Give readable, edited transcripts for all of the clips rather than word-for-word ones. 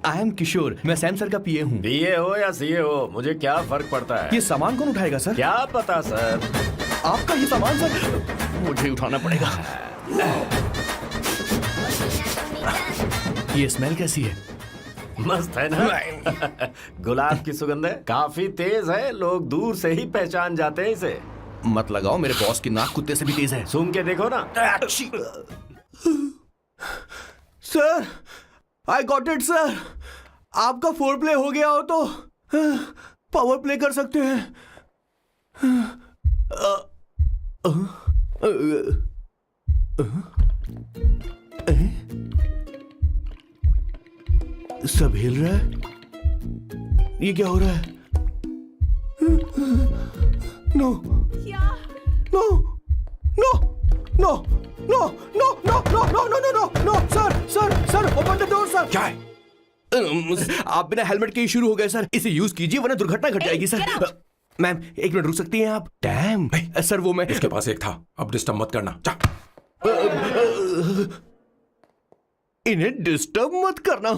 I am किशोर, मैं Sam sir का पीए हूँ। बीए हो या सीए हो, मुझे क्या फर्क पड़ता है? ये सामान कौन उठाएगा सर? क्या पता सर। आपका ये सामान सर? मुझे ही उठाना पड़ेगा। ये स्मेल कैसी है? मस्त है ना? गुलाब की सुगंध है, काफी तेज है, लोग दूर से ही पहचान जाते हैं इसे। मत लगाओ, मेरे बॉस की नाक कुत्ते से भी तेज है। सूंघ के देखो ना। Sir, I got it sir. आपका फोर प्ले हो गया हो तो पावर प्ले कर सकते हैं। सब हिल रहा है, ये क्या हो रहा है? No no no no no no no no no no no no no sir sir sir open the door sir. क्या है? आप बिना हेलमेट के ही शुरू हो गए सर। इसे यूज कीजिए वरना दुर्घटना घट जाएगी सर। मैम एक मिनट रुक सकती हैं आप? डैम सर, वो मैं उसके पास एक था, अब डिस्टर्ब मत करना। जा। इन्हें डिस्टर्ब मत करना।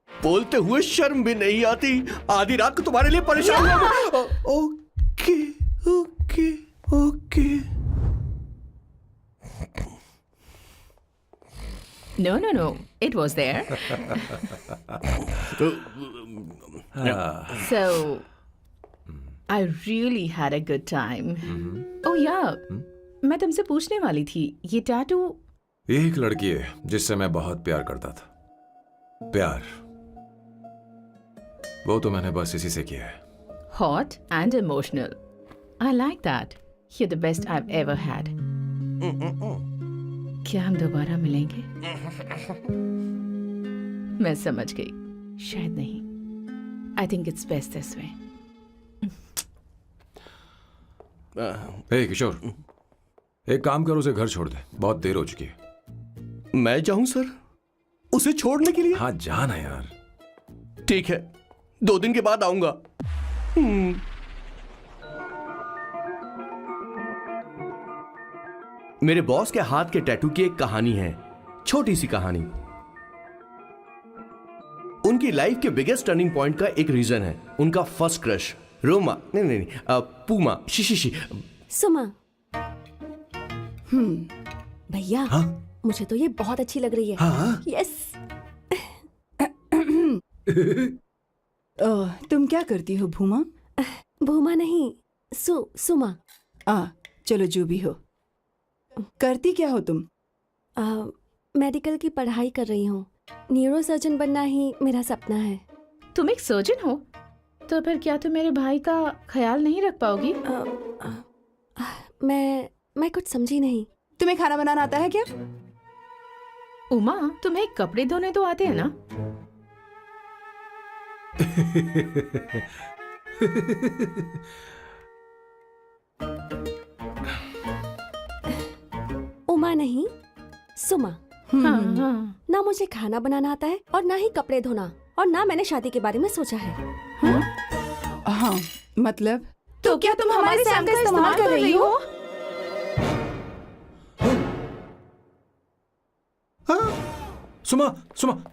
बोलते हुए शर्म भी नहीं आती। आधी रात को तुम्हारे लिए परेशान हो। Okay okay okay. No. It was there. So, I really had a good time. Oh yeah, मैं तुमसे पूछने वाली थी, ये टैटू? एक लड़की है जिससे मैं बहुत प्यार करता था। प्यार, वो तो मैंने बस इसी से किया है। Hot and emotional. I like that. You're the best I've ever had. क्या हम दोबारा मिलेंगे? मैं समझ गई, शायद नहीं। I think it's best this way. हे किशोर, एक काम कर, उसे घर छोड़ दे, बहुत देर हो चुकी है। मैं जाऊं सर उसे छोड़ने के लिए? हाँ जाना यार। ठीक है, 2 दिन के बाद आऊंगा। मेरे बॉस के हाथ के टैटू की एक कहानी है, छोटी सी कहानी। उनकी लाइफ के बिगेस्ट टर्निंग पॉइंट का एक रीजन है उनका फर्स्ट क्रश रोमा, नहीं, पूमा, शिशिशी। सुमा। भैया, हाँ? मुझे तो ये बहुत अच्छी लग रही है। हाँ? यस। तुम क्या करती हो भूमा? भूमा नहीं, सुमा। चलो जो भी हो। करती क्या हो तुम? मेडिकल की पढ़ाई कर रही हूँ। न्यूरो सर्जन बनना ही मेरा सपना है। तुम एक सर्जन हो, तो फिर क्या तुम मेरे भाई का ख्याल नहीं रख पाओगी? मैं कुछ समझी नहीं। तुम्हें खाना बनाना आता है क्या? उमा, तुम्हें कपड़े धोने तो आते हैं ना? उमा नहीं, सुमा। हाँ। ना मुझे खाना बनाना आता है और ना ही कपड़े धोना, और ना मैंने शादी के बारे में सोचा है। हाँ, मतलब? तो क्या तुम हमारे सैम का इस्तेमाल कर रही हो? सुमा,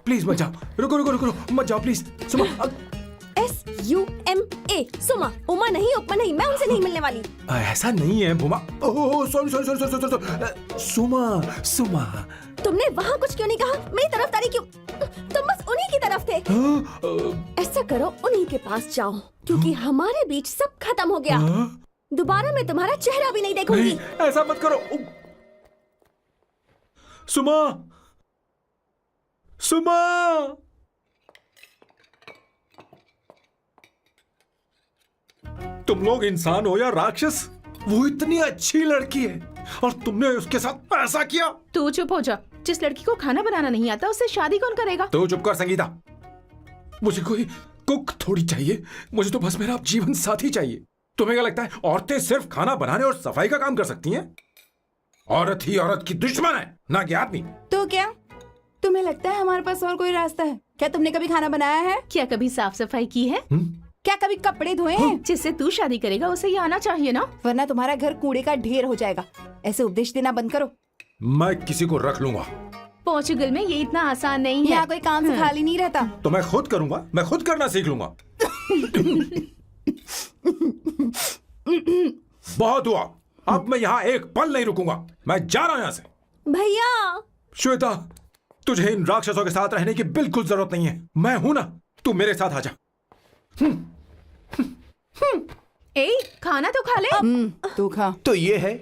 प्लीज मत जाओ। रुको, मत जाओ प्लीज। सुमा, SUMA, सुमा। उमा नहीं, उपमा नहीं, मैं उनसे नहीं मिलने वाली। ऐसा नहीं है भूमा। Oh sorry. सुमा। तुमने वहाँ कुछ क्यों नहीं कहा? मेरी तरफदारी क्यों? तुम बस उन्हीं की तरफ थे। ऐसा करो, उन्हीं के पास जाओ, क्योंकि हमारे बीच सब खत्म हो गया। दोबारा मैं तुम्हारा चेहरा भी नहीं देखूंगी। नहीं, ऐसा मत करो। सुमा। तुम लोग इंसान हो या राक्षस? वो इतनी अच्छी लड़की है और तुमने उसके साथ ऐसा किया। तू चुप हो जा। जिस लड़की को खाना बनाना नहीं आता उससे शादी कौन करेगा? तो चुप कर संगीता। मुझे कोई कुक थोड़ी चाहिए, मुझे तो बस मेरा जीवन साथी चाहिए। तुम्हें क्या लगता है औरतें सिर्फ खाना बनाने और सफाई का काम कर सकती हैं? औरत ही औरत की दुश्मन है, ना कि आदमी। तो क्या तुम्हें लगता है हमारे पास और कोई रास्ता है? क्या तुमने कभी खाना बनाया है? क्या कभी साफ सफाई की है? क्या कभी कपड़े धोए हैं? जिससे तू शादी करेगा उसे ये आना चाहिए ना, वरना तुम्हारा घर कूड़े का ढेर हो जाएगा। ऐसे उपदेश देना बंद करो। मैं किसी को रख लूंगा, पोर्चुगल में ये इतना आसान नहीं है। यहाँ कोई काम से खाली नहीं रहता। तो मैं खुद करूंगा, मैं खुद करना सीख लूंगा। बहुत हुआ, अब मैं यहाँ एक पल नहीं रुकूंगा, मैं जा रहा हूं यहाँ से। भैया श्वेता, तुझे इन राक्षसों के साथ रहने की बिल्कुल जरूरत नहीं है, मैं हूं ना, तू मेरे साथ आ जा। ए, खाना तो खा ले। तू खा। तो ये है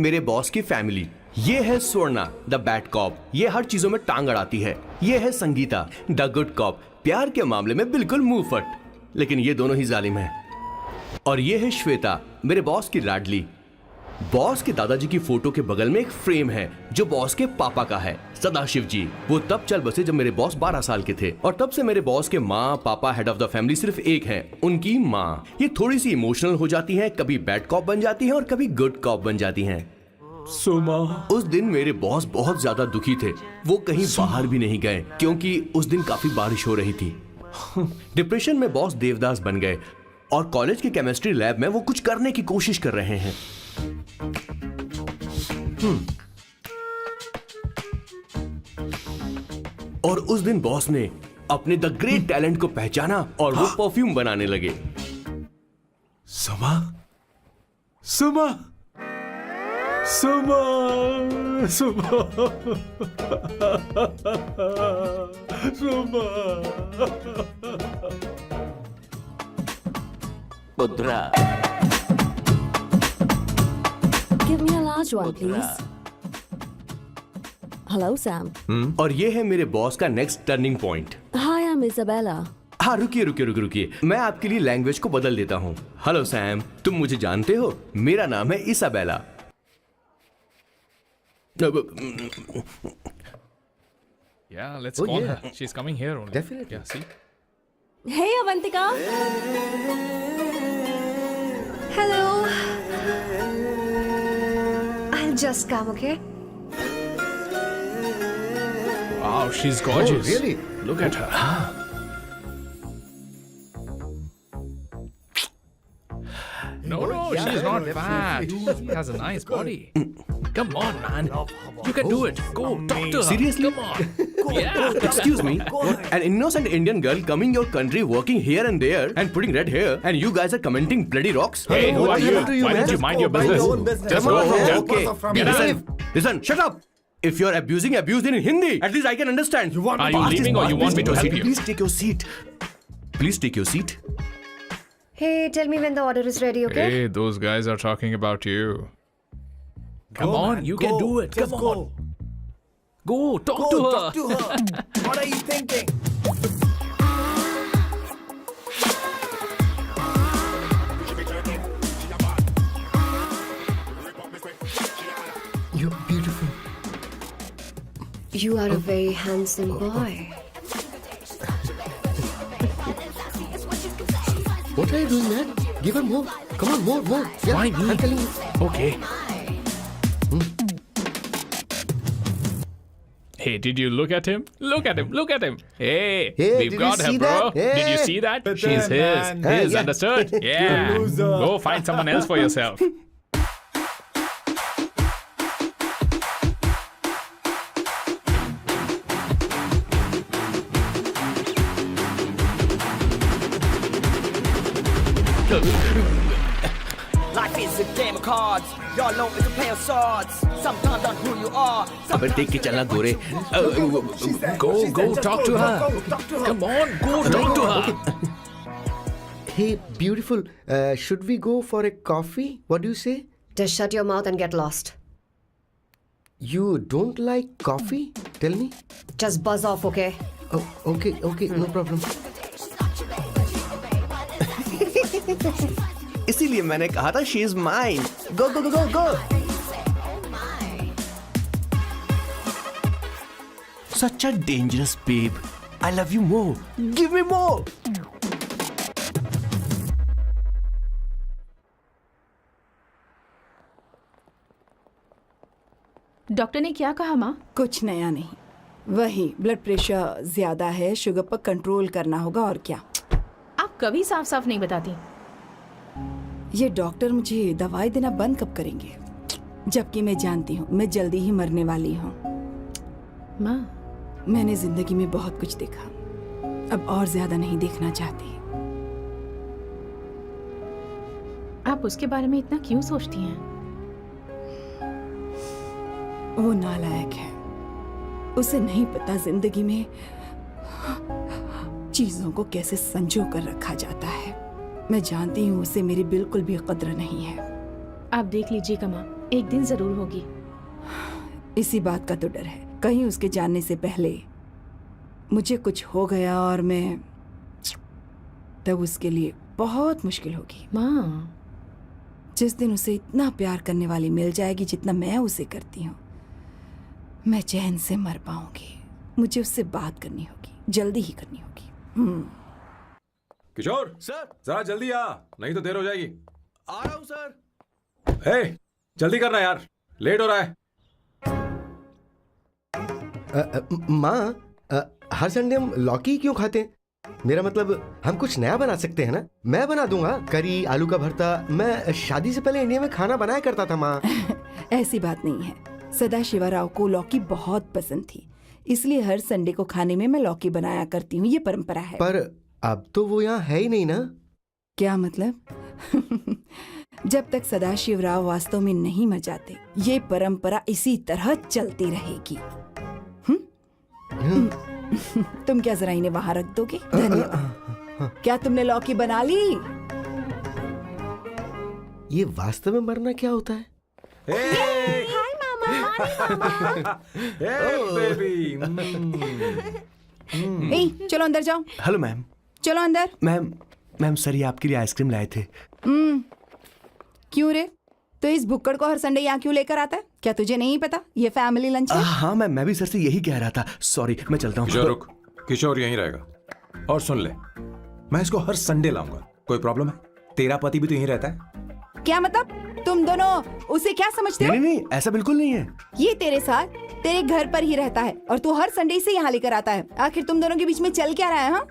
मेरे बॉस की फैमिली। ये है स्वर्णा द बैड कॉप, ये हर चीजों में टांग अड़ाती है। ये है संगीता द गुड कॉप, प्यार के मामले में बिल्कुल मुंह फट, लेकिन ये दोनों ही जालिम हैं। और ये है श्वेता, मेरे बॉस की लाडली। बॉस के दादाजी की फोटो के बगल में एक फ्रेम है जो बॉस के पापा का है, सदाशिव जी। वो तब चल बसे जब मेरे बॉस 12 साल के थे, और तब से मेरे बॉस के माँ पापा हेड ऑफ द फैमिली सिर्फ एक है, उनकी माँ। ये थोड़ी सी इमोशनल हो जाती हैं, कभी बैड कॉप बन जाती हैं और कभी गुड कॉप बन जाती हैं। सुमा, उस दिन मेरे बॉस बहुत ज्यादा दुखी थे। वो कहीं बाहर भी नहीं गए क्योंकि उस दिन काफी बारिश हो रही थी। डिप्रेशन में बॉस देवदास बन गए और कॉलेज के केमिस्ट्री लैब में वो कुछ करने की कोशिश कर रहे हैं। और उस दिन बॉस ने अपने द ग्रेट टैलेंट को पहचाना और वो परफ्यूम बनाने लगे। सुमा, सुमा, सुमा, सुमा, सुमा। पुत्रा, give me a large one please. Hello Sam. और ये है मेरे बॉस का next turning point. Hi, I'm Isabella. हाँ, रुकिए, मैं आपके लिए लैंग्वेज को बदल देता हूँ। हेलो सैम, तुम मुझे जानते हो, मेरा नाम है Isabella. Yeah, let's call her. She's coming here only. Definitely. Yeah, see? Hey Avantika. Hello. I'll just come, okay? Wow, she's gorgeous. Oh, really? Look at her. No, she's not fat. She has a nice body. Come on, man. You can do it. Go, talk to her. Seriously? Come on. Yeah. Excuse me, an innocent Indian girl coming your country, working here and there, and putting red hair, and you guys are commenting bloody rocks? Hey, who are you? happened to you, Why man? don't you mind your Mind business? your own business. Just Come go on, home. okay. Get Listen, out. listen, shut up. If you're abusing in Hindi, at least I can understand. Are you leaving or you want me to help you? Please take your seat. Please take your seat. Hey, tell me when the order is ready, okay? Hey, those guys are talking about you. Come on, man, you go. can do it. Just Come go. on. Go, talk Go, to her. talk to her. What are you thinking? You're beautiful. You are a very handsome boy. What are you doing, man? Give her more. Come on, more. Yeah, Why me? I'm telling you. Okay. Hey, did you look at him? Look at him. Look at him. Hey, Hey, we've did got you her, see bro. that? Did you Hey. see that? But She's then, his. man. His, Yeah. understood? Yeah. Go find someone else for yourself. Life is a game of cards. Y'all know it's a play of swords. Sometimes on who you are. अबे देख के चलना गोरे। Go, talk to her. Come on, go talk to her. Hey, beautiful. Should we go for a coffee? What do you say? Just shut your mouth and get lost. You don't like coffee? Tell me. Just buzz off, okay? Oh, okay, no problem. इसीलिए मैंने कहा था she is mine. Go go go go go. Such a dangerous babe. I love you more. Give me more. Doctor ने क्या कहा माँ? कुछ नया नहीं, वही ब्लड प्रेशर ज्यादा है, शुगर पर कंट्रोल करना होगा और क्या। आप कभी साफ साफ नहीं बताती। ये डॉक्टर मुझे दवाई देना बंद कब करेंगे, जबकि मैं जानती हूँ मैं जल्दी ही मरने वाली हूँ। माँ, मैंने जिंदगी में बहुत कुछ देखा, अब और ज्यादा नहीं देखना चाहती। आप उसके बारे में इतना क्यों सोचती हैं? वो नालायक है, उसे नहीं पता जिंदगी में चीजों को कैसे संजो कर रखा जाता है। मैं जानती हूँ उसे मेरी बिल्कुल भी कद्र नहीं है। आप देख लीजिएगा माँ, एक दिन जरूर होगी। इसी बात का तो डर है, कहीं उसके जानने से पहले मुझे कुछ हो गया और मैं, तब उसके लिए बहुत मुश्किल होगी। माँ, जिस दिन उसे इतना प्यार करने वाली मिल जाएगी जितना मैं उसे करती हूँ, मैं चैन से मर पाऊंगी। मुझे उससे बात करनी होगी, जल्दी ही करनी होगी। किशोर सर, जरा जल्दी आ, नहीं तो देर हो जाएगी। आ रहा हूँ सर। हे, जल्दी करना यार, लेट हो रहा है। माँ, हर संडे हम लौकी क्यों खाते हैं? मेरा मतलब हम कुछ नया बना सकते हैं ना? मैं बना दूंगा करी, आलू का भरता। मैं शादी से पहले इंडिया में खाना बनाया करता था माँ। ऐसी बात नहीं है, सदाशिवराव को लौकी बहुत पसंद थी, इसलिए हर संडे को खाने में मैं लौकी बनाया करती हूँ। ये परंपरा है। पर अब तो वो यहाँ है ही नहीं ना। क्या मतलब? जब तक सदाशिवराव वास्तव में नहीं मर जाते, ये परंपरा इसी तरह चलती रहेगी। तुम क्या जरा इन्हें वहां रख दोगे? धन्यवाद। क्या तुमने लौकी बना ली? ये वास्तव में मरना क्या होता है? हाय मामा। बेबी। ए, चलो अंदर जाओ। Hello ma'am. चलो अंदर। मैम सर, ये आपके लिए आइसक्रीम लाए थे। क्यों रे? तो इस भुक्कड़ को हर संडे यहाँ क्यों लेकर आता है? क्या तुझे नहीं पता ये फैमिली लंच है? हाँ मैम, मैं भी सर से यही कह रहा था। सॉरी, मैं चलता हूँ। किशोर रुक, किशोर यहीं रहेगा। और सुन ले, मैं इसको हर संडे लाऊंगा। कोई प्रॉब्लम है? तेरा पति भी तो यहीं रहता है। क्या मतलब? तुम दोनों उसे क्या समझते हो? नहीं, ऐसा बिल्कुल नहीं है। ये तेरे साथ तेरे घर पर ही रहता है और तू हर संडे से यहाँ लेकर आता है। आखिर तुम दोनों के बीच में चल क्या रहा है? हाँ,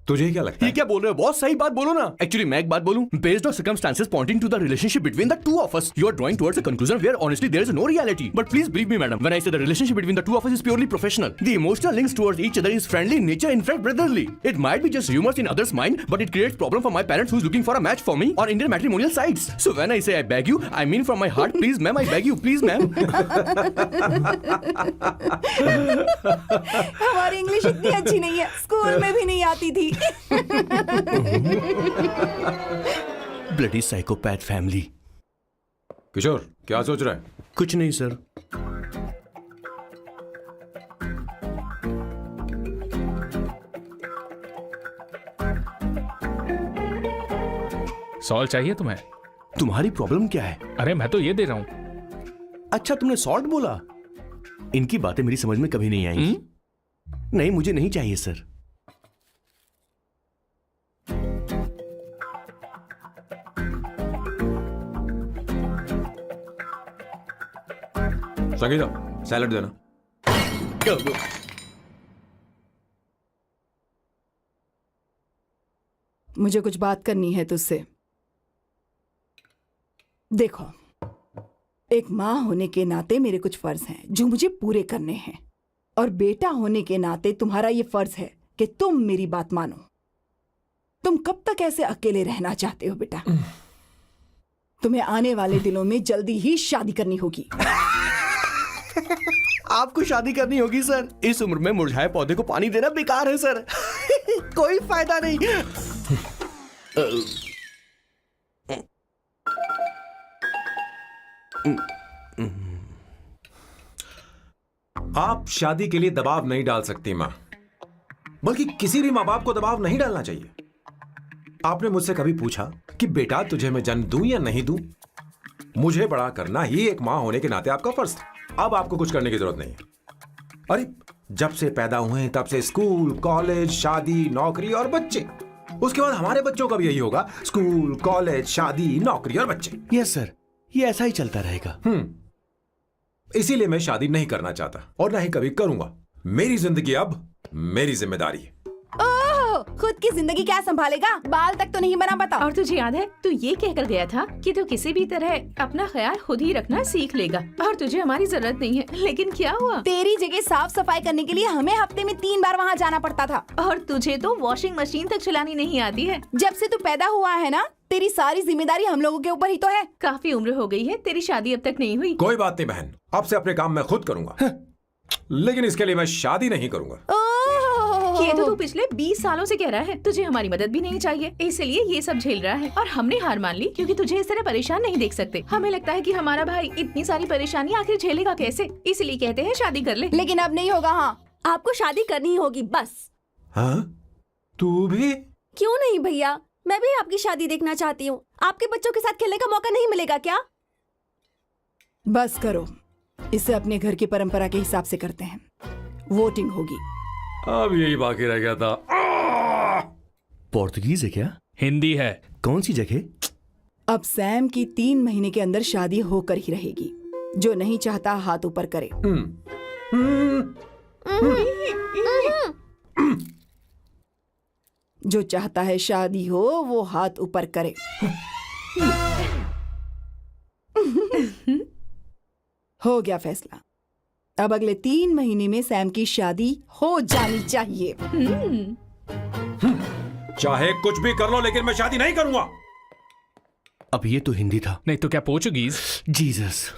तुझे क्या लगता ये है? क्या बोल रहे हो बॉस? सही बात बोलो ना। एक्चुअली मैं एक बात बोलूं, based on circumstances pointing to the relationship between the two of us, you are drawing towards a conclusion where honestly there is no reality. But please believe me madam, when I say the relationship between the two of us is purely professional. The emotional links towards each other is friendly in nature, in fact brotherly. It might be just rumors in others' mind, but it creates problem for my parents who is looking for a match for me on Indian matrimonial sites. So when I say I beg you, I mean from my heart. Please ma'am, I beg you, please ma'am. हमारी English इतनी अच्छी नहीं है, school में भी नहीं आती थी। Bloody psychopath family. किशोर क्या सोच रहा है? कुछ नहीं सर। सॉल्ट चाहिए तुम्हें? तुम्हारी प्रॉब्लम क्या है? अरे मैं तो ये दे रहा हूँ। अच्छा, तुमने सॉल्ट बोला। इनकी बातें मेरी समझ में कभी नहीं आएंगी। नहीं, मुझे नहीं चाहिए सर। संगीता, सैलड देना। मुझे कुछ बात करनी है तुझसे। देखो, एक माँ होने के नाते मेरे कुछ फर्ज हैं जो मुझे पूरे करने हैं, और बेटा होने के नाते तुम्हारा ये फर्ज है कि तुम मेरी बात मानो। तुम कब तक ऐसे अकेले रहना चाहते हो बेटा? तुम्हें आने वाले दिनों में जल्दी ही शादी करनी होगी। आपको शादी करनी होगी सर? इस उम्र में मुरझाए पौधे को पानी देना बेकार है सर। कोई फायदा नहीं। आप शादी के लिए दबाव नहीं डाल सकती माँ, बल्कि किसी भी माँ बाप को दबाव नहीं डालना चाहिए। आपने मुझसे कभी पूछा कि बेटा तुझे मैं जन्म दूं या नहीं दूं? मुझे बड़ा करना ही एक माँ होने के नाते आपका फर्ज था। अब आपको कुछ करने की जरूरत नहीं है। अरे जब से पैदा हुए तब से स्कूल, कॉलेज, शादी, नौकरी और बच्चे। उसके बाद हमारे बच्चों का भी यही होगा, स्कूल, कॉलेज, शादी, नौकरी और बच्चे। यस सर, ये ऐसा ही चलता रहेगा। इसीलिए मैं शादी नहीं करना चाहता और ना ही कभी करूंगा। मेरी जिंदगी अब मेरी जिम्मेदारी है। खुद की जिंदगी क्या संभालेगा? बाल तक तो नहीं बना, बताओ। और तुझे याद है तू ये कहकर गया था कि तू किसी भी तरह अपना ख्याल खुद ही रखना सीख लेगा और तुझे हमारी जरूरत नहीं है, लेकिन क्या हुआ? तेरी जगह साफ सफाई करने के लिए हमें हफ्ते में 3 बार वहाँ जाना पड़ता था। और तुझे तो वॉशिंग मशीन तक चलानी नहीं आती है। जब से तू पैदा हुआ है ना, तेरी सारी जिम्मेदारी हम लोगों के ऊपर ही तो है। काफी उम्र हो गई है, तेरी शादी अब तक नहीं हुई। कोई बात नहीं बहन, अब से अपने काम मैं खुद करूंगा, लेकिन इसके लिए मैं शादी नहीं करूंगा। ये तो तू पिछले 20 सालों से कह रहा है। तुझे हमारी मदद भी नहीं चाहिए, इसलिए ये सब झेल रहा है और हमने हार मान ली क्योंकि तुझे इस तरह परेशान नहीं देख सकते। हमें लगता है कि हमारा भाई इतनी सारी परेशानी आखिर झेलेगा कैसे, इसलिए कहते हैं शादी कर ले। लेकिन अब नहीं होगा। हाँ, आपको शादी करनी होगी बस। हाँ? तू भी? क्यों नहीं भैया, मैं भी आपकी शादी देखना चाहती हूँ। आपके बच्चों के साथ खेलने का मौका नहीं मिलेगा क्या? बस करो, इसे अपने घर की परंपरा के हिसाब से करते हैं। वोटिंग होगी। अब यही बाकी रह गया था। पोर्तुगीज है क्या? हिंदी है। कौन सी जगह? अब सैम की 3 महीने के अंदर शादी होकर ही रहेगी। जो नहीं चाहता हाथ ऊपर करे। जो चाहता है शादी हो वो हाथ ऊपर करे। हो गया फैसला। अब अगले 3 महीने में सैम की शादी हो जानी चाहिए। चाहे कुछ भी कर लो, लेकिन मैं शादी नहीं करूंगा। अब ये तो हिंदी था। नहीं तो क्या पोर्चुगीज? जीसस।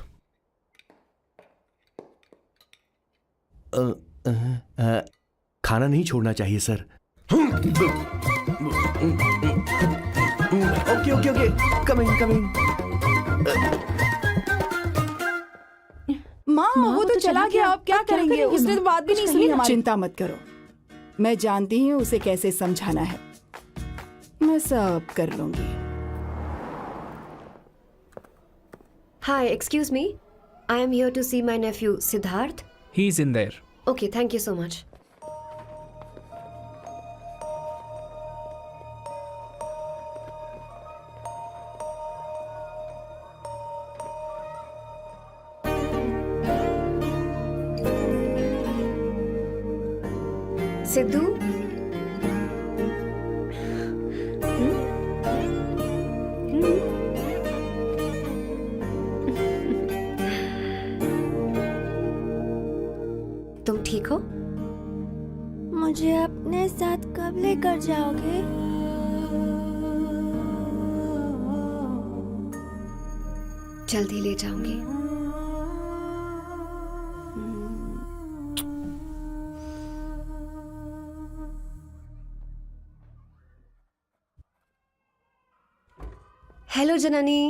खाना नहीं छोड़ना चाहिए sir. Okay okay okay, coming coming. माँ वो तो चला गया, अब क्या करेंगे? उसने तो बात भी नहीं सुनी हमारी। चिंता मत करो, मैं जानती हूँ उसे कैसे समझाना है। मैं सब कर लूंगी। Hi, excuse me. I am here to see my nephew Siddharth. He's in there. Okay, thank you so much. Sidhu, तुम ठीक हो? मुझे अपने साथ कब लेकर जाओगे? जल्दी ले जाऊंगी। Hello Janani.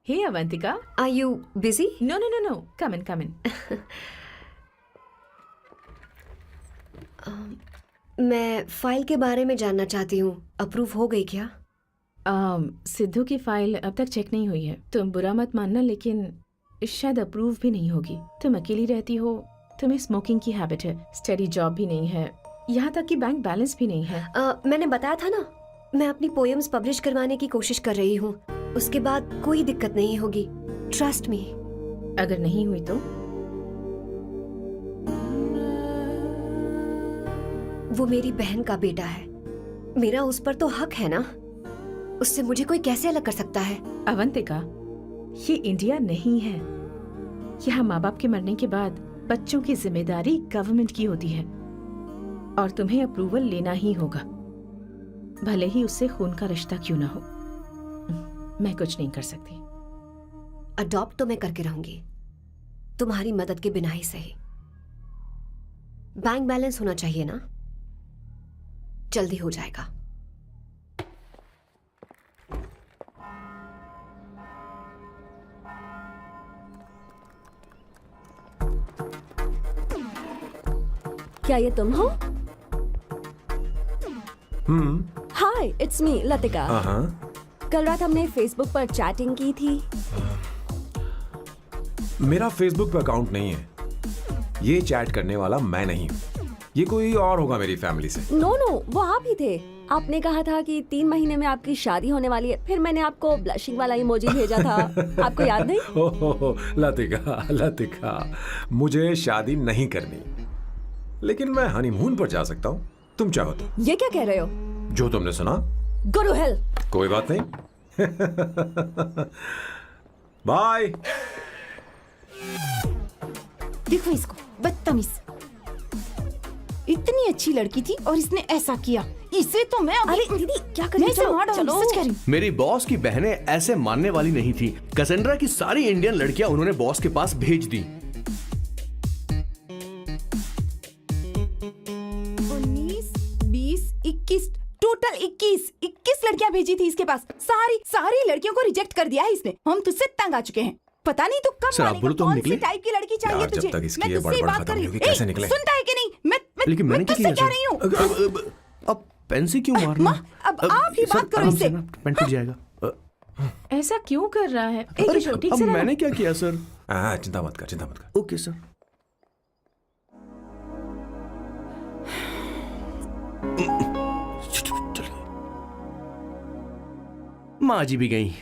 Hey Avantika, are you busy? No no no no, come in come in. मैं फाइल के बारे में जानना चाहती हूँ, अप्रूव हो गई क्या? सिद्धू की फाइल अब तक चेक नहीं हुई है। तुम बुरा मत मानना, लेकिन शायद अप्रूव भी नहीं होगी। तुम अकेली रहती हो, तुम्हें स्मोकिंग की हैबिट है, स्टडी जॉब भी नहीं है, यहाँ तक कि बैंक बैलेंस भी नहीं है। मैंने बताया था ना, मैं अपनी पोएम्स पब्लिश करवाने की कोशिश कर रही हूँ। उसके बाद कोई दिक्कत नहीं होगी, ट्रस्ट मी। अगर नहीं हुई तो? वो मेरी बहन का बेटा है, मेरा उस पर तो हक है ना। उससे मुझे कोई कैसे अलग कर सकता है? अवंतिका, ये इंडिया नहीं है। यहाँ माँ बाप के मरने के बाद बच्चों की जिम्मेदारी गवर्नमेंट की होती है और तुम्हें अप्रूवल लेना ही होगा, भले ही उससे खून का रिश्ता क्यों ना हो। मैं कुछ नहीं कर सकती। अडॉप्ट तो मैं करके रहूंगी, तुम्हारी मदद के बिना ही सही। बैंक बैलेंस होना चाहिए ना, जल्दी हो जाएगा। क्या ये तुम हो? हाय, इट्स मी लतिका। कल रात हमने फेसबुक पर चैटिंग की थी। मेरा फेसबुक पे अकाउंट नहीं है। ये चैट करने वाला मैं नहीं हूँ, ये कोई और होगा मेरी फैमिली से। नो नो, वो आप ही थे। आपने कहा था कि 3 महीने में आपकी शादी होने वाली है, फिर मैंने आपको ब्लशिंग वाला इमोजी भेजा था। आपको याद नहीं? ओहो लतिका, मुझे शादी नहीं करनी, लेकिन मैं हनीमून पर जा सकता हूँ, तुम चाहो तो। ये क्या कह रहे हो? जो तुमने सुना। Go to hell. कोई बात नहीं। बाय। देखो इसको, बदतमीज। इतनी अच्छी लड़की थी और इसने ऐसा किया। इसे तो मैं अरे दीदी क्या कर मैं रही इसे मार डालूंगी, चलो सच कह रही हूँ। मेरी बॉस की बहनें ऐसे मानने वाली नहीं थी। कैसेंड्रा की सारी इंडियन लड़कियां उन्होंने बॉस के पास भेज दी। 19, 20, 21 टोटल 21 लड़कियां भेजी थी इसके पास। सारी लड़कियों को रिजेक्ट कर दिया है इसने। हम तुझसे तंग आ चुके हैं। पता नहीं तू कब सर, आप मानेगा, बोलो तो हम कौन सी निकले? टाइप की लड़की चाहिए यार, जब तुझे। तक इसकी मैं ये तुझसे ही बड़बड़ बात खत्म कर रही नहीं हूँ। होगी, कैसे ए, निकले? सुनता है कि नहीं? लेकिन मैं मैंने क्या तुझसे किया कह रही हूँ। सर? अब पेन से क्यों मारना? अब आप ही सर, बात करो आराम इससे। से ना, पेन फट जाएगा। ऐसा क्यों कर रहा है? अरे, किशोर, ठीक अब से रहना। मैंने क्या किया सर? चिंता मत कर। Okay sir. माँ जी भी गई।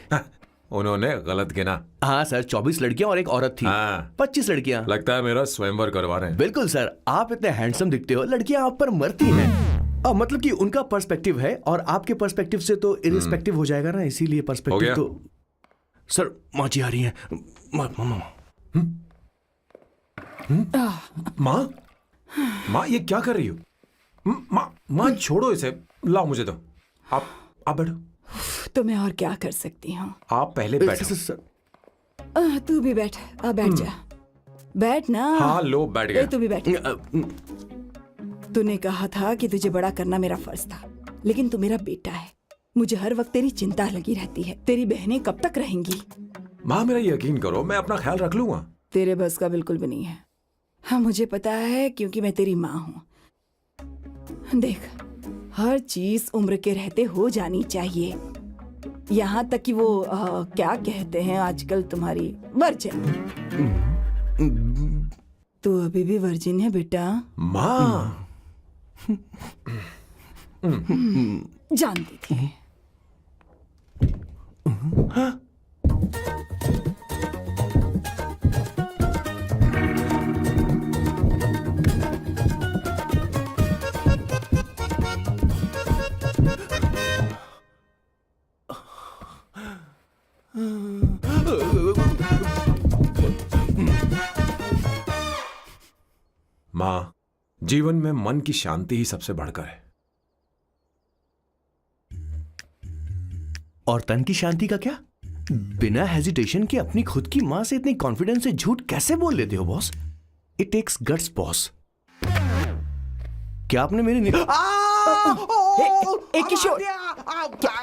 उन्होंने गलत गिना। हाँ सर, 24 लड़कियां और एक औरत थी। हाँ। 25 लड़कियां। लगता है मेरा स्वयंवर करवा रहे हैं। बिल्कुल सर, आप इतने हैंडसम दिखते हो, लड़कियां आप पर मरती हैं। मतलब कि उनका पर्सपेक्टिव है और आपके पर्सपेक्टिव से तो इरिस्पेक्टिव हो जाएगा ना, इसीलिए हो पर्सपेक्टिव गया? तो। सर, माँ जी आ रही हैं। माँ ये क्या कर रही हो? माँ छोड़ो इसे, लाओ मुझे दो। आप बैठो। तो मैं और क्या कर सकती हूँ? आप पहले बैठो। तू भी बैठ। बैठ जा। बैठ ना। हाँ लो, बैठ ए, गया। तू भी बैठ। तूने कहा था कि तुझे बड़ा करना मेरा फर्ज था, लेकिन तू मेरा बेटा है। मुझे हर वक्त तेरी चिंता लगी रहती है। तेरी बहनें कब तक रहेंगी? माँ मेरा यकीन करो, मैं अपना ख्याल रख लूंगा। तेरे बस का बिल्कुल भी नहीं है। हाँ, मुझे पता है, क्योंकि मैं तेरी माँ हूँ। देख, हर चीज उम्र के रहते हो जानी चाहिए, यहाँ तक कि वो क्या कहते हैं आजकल तुम्हारी वर्जिन। तू अभी भी वर्जिन है बेटा। माँ जानती थी। माँ, जीवन में मन की शांति ही सबसे बढ़कर है। और तन की शांति का क्या? बिना हेजिटेशन के अपनी खुद की माँ से इतनी कॉन्फिडेंस से झूठ कैसे बोल लेते हो boss? It takes guts boss. क्या आपने मेरी किशोर,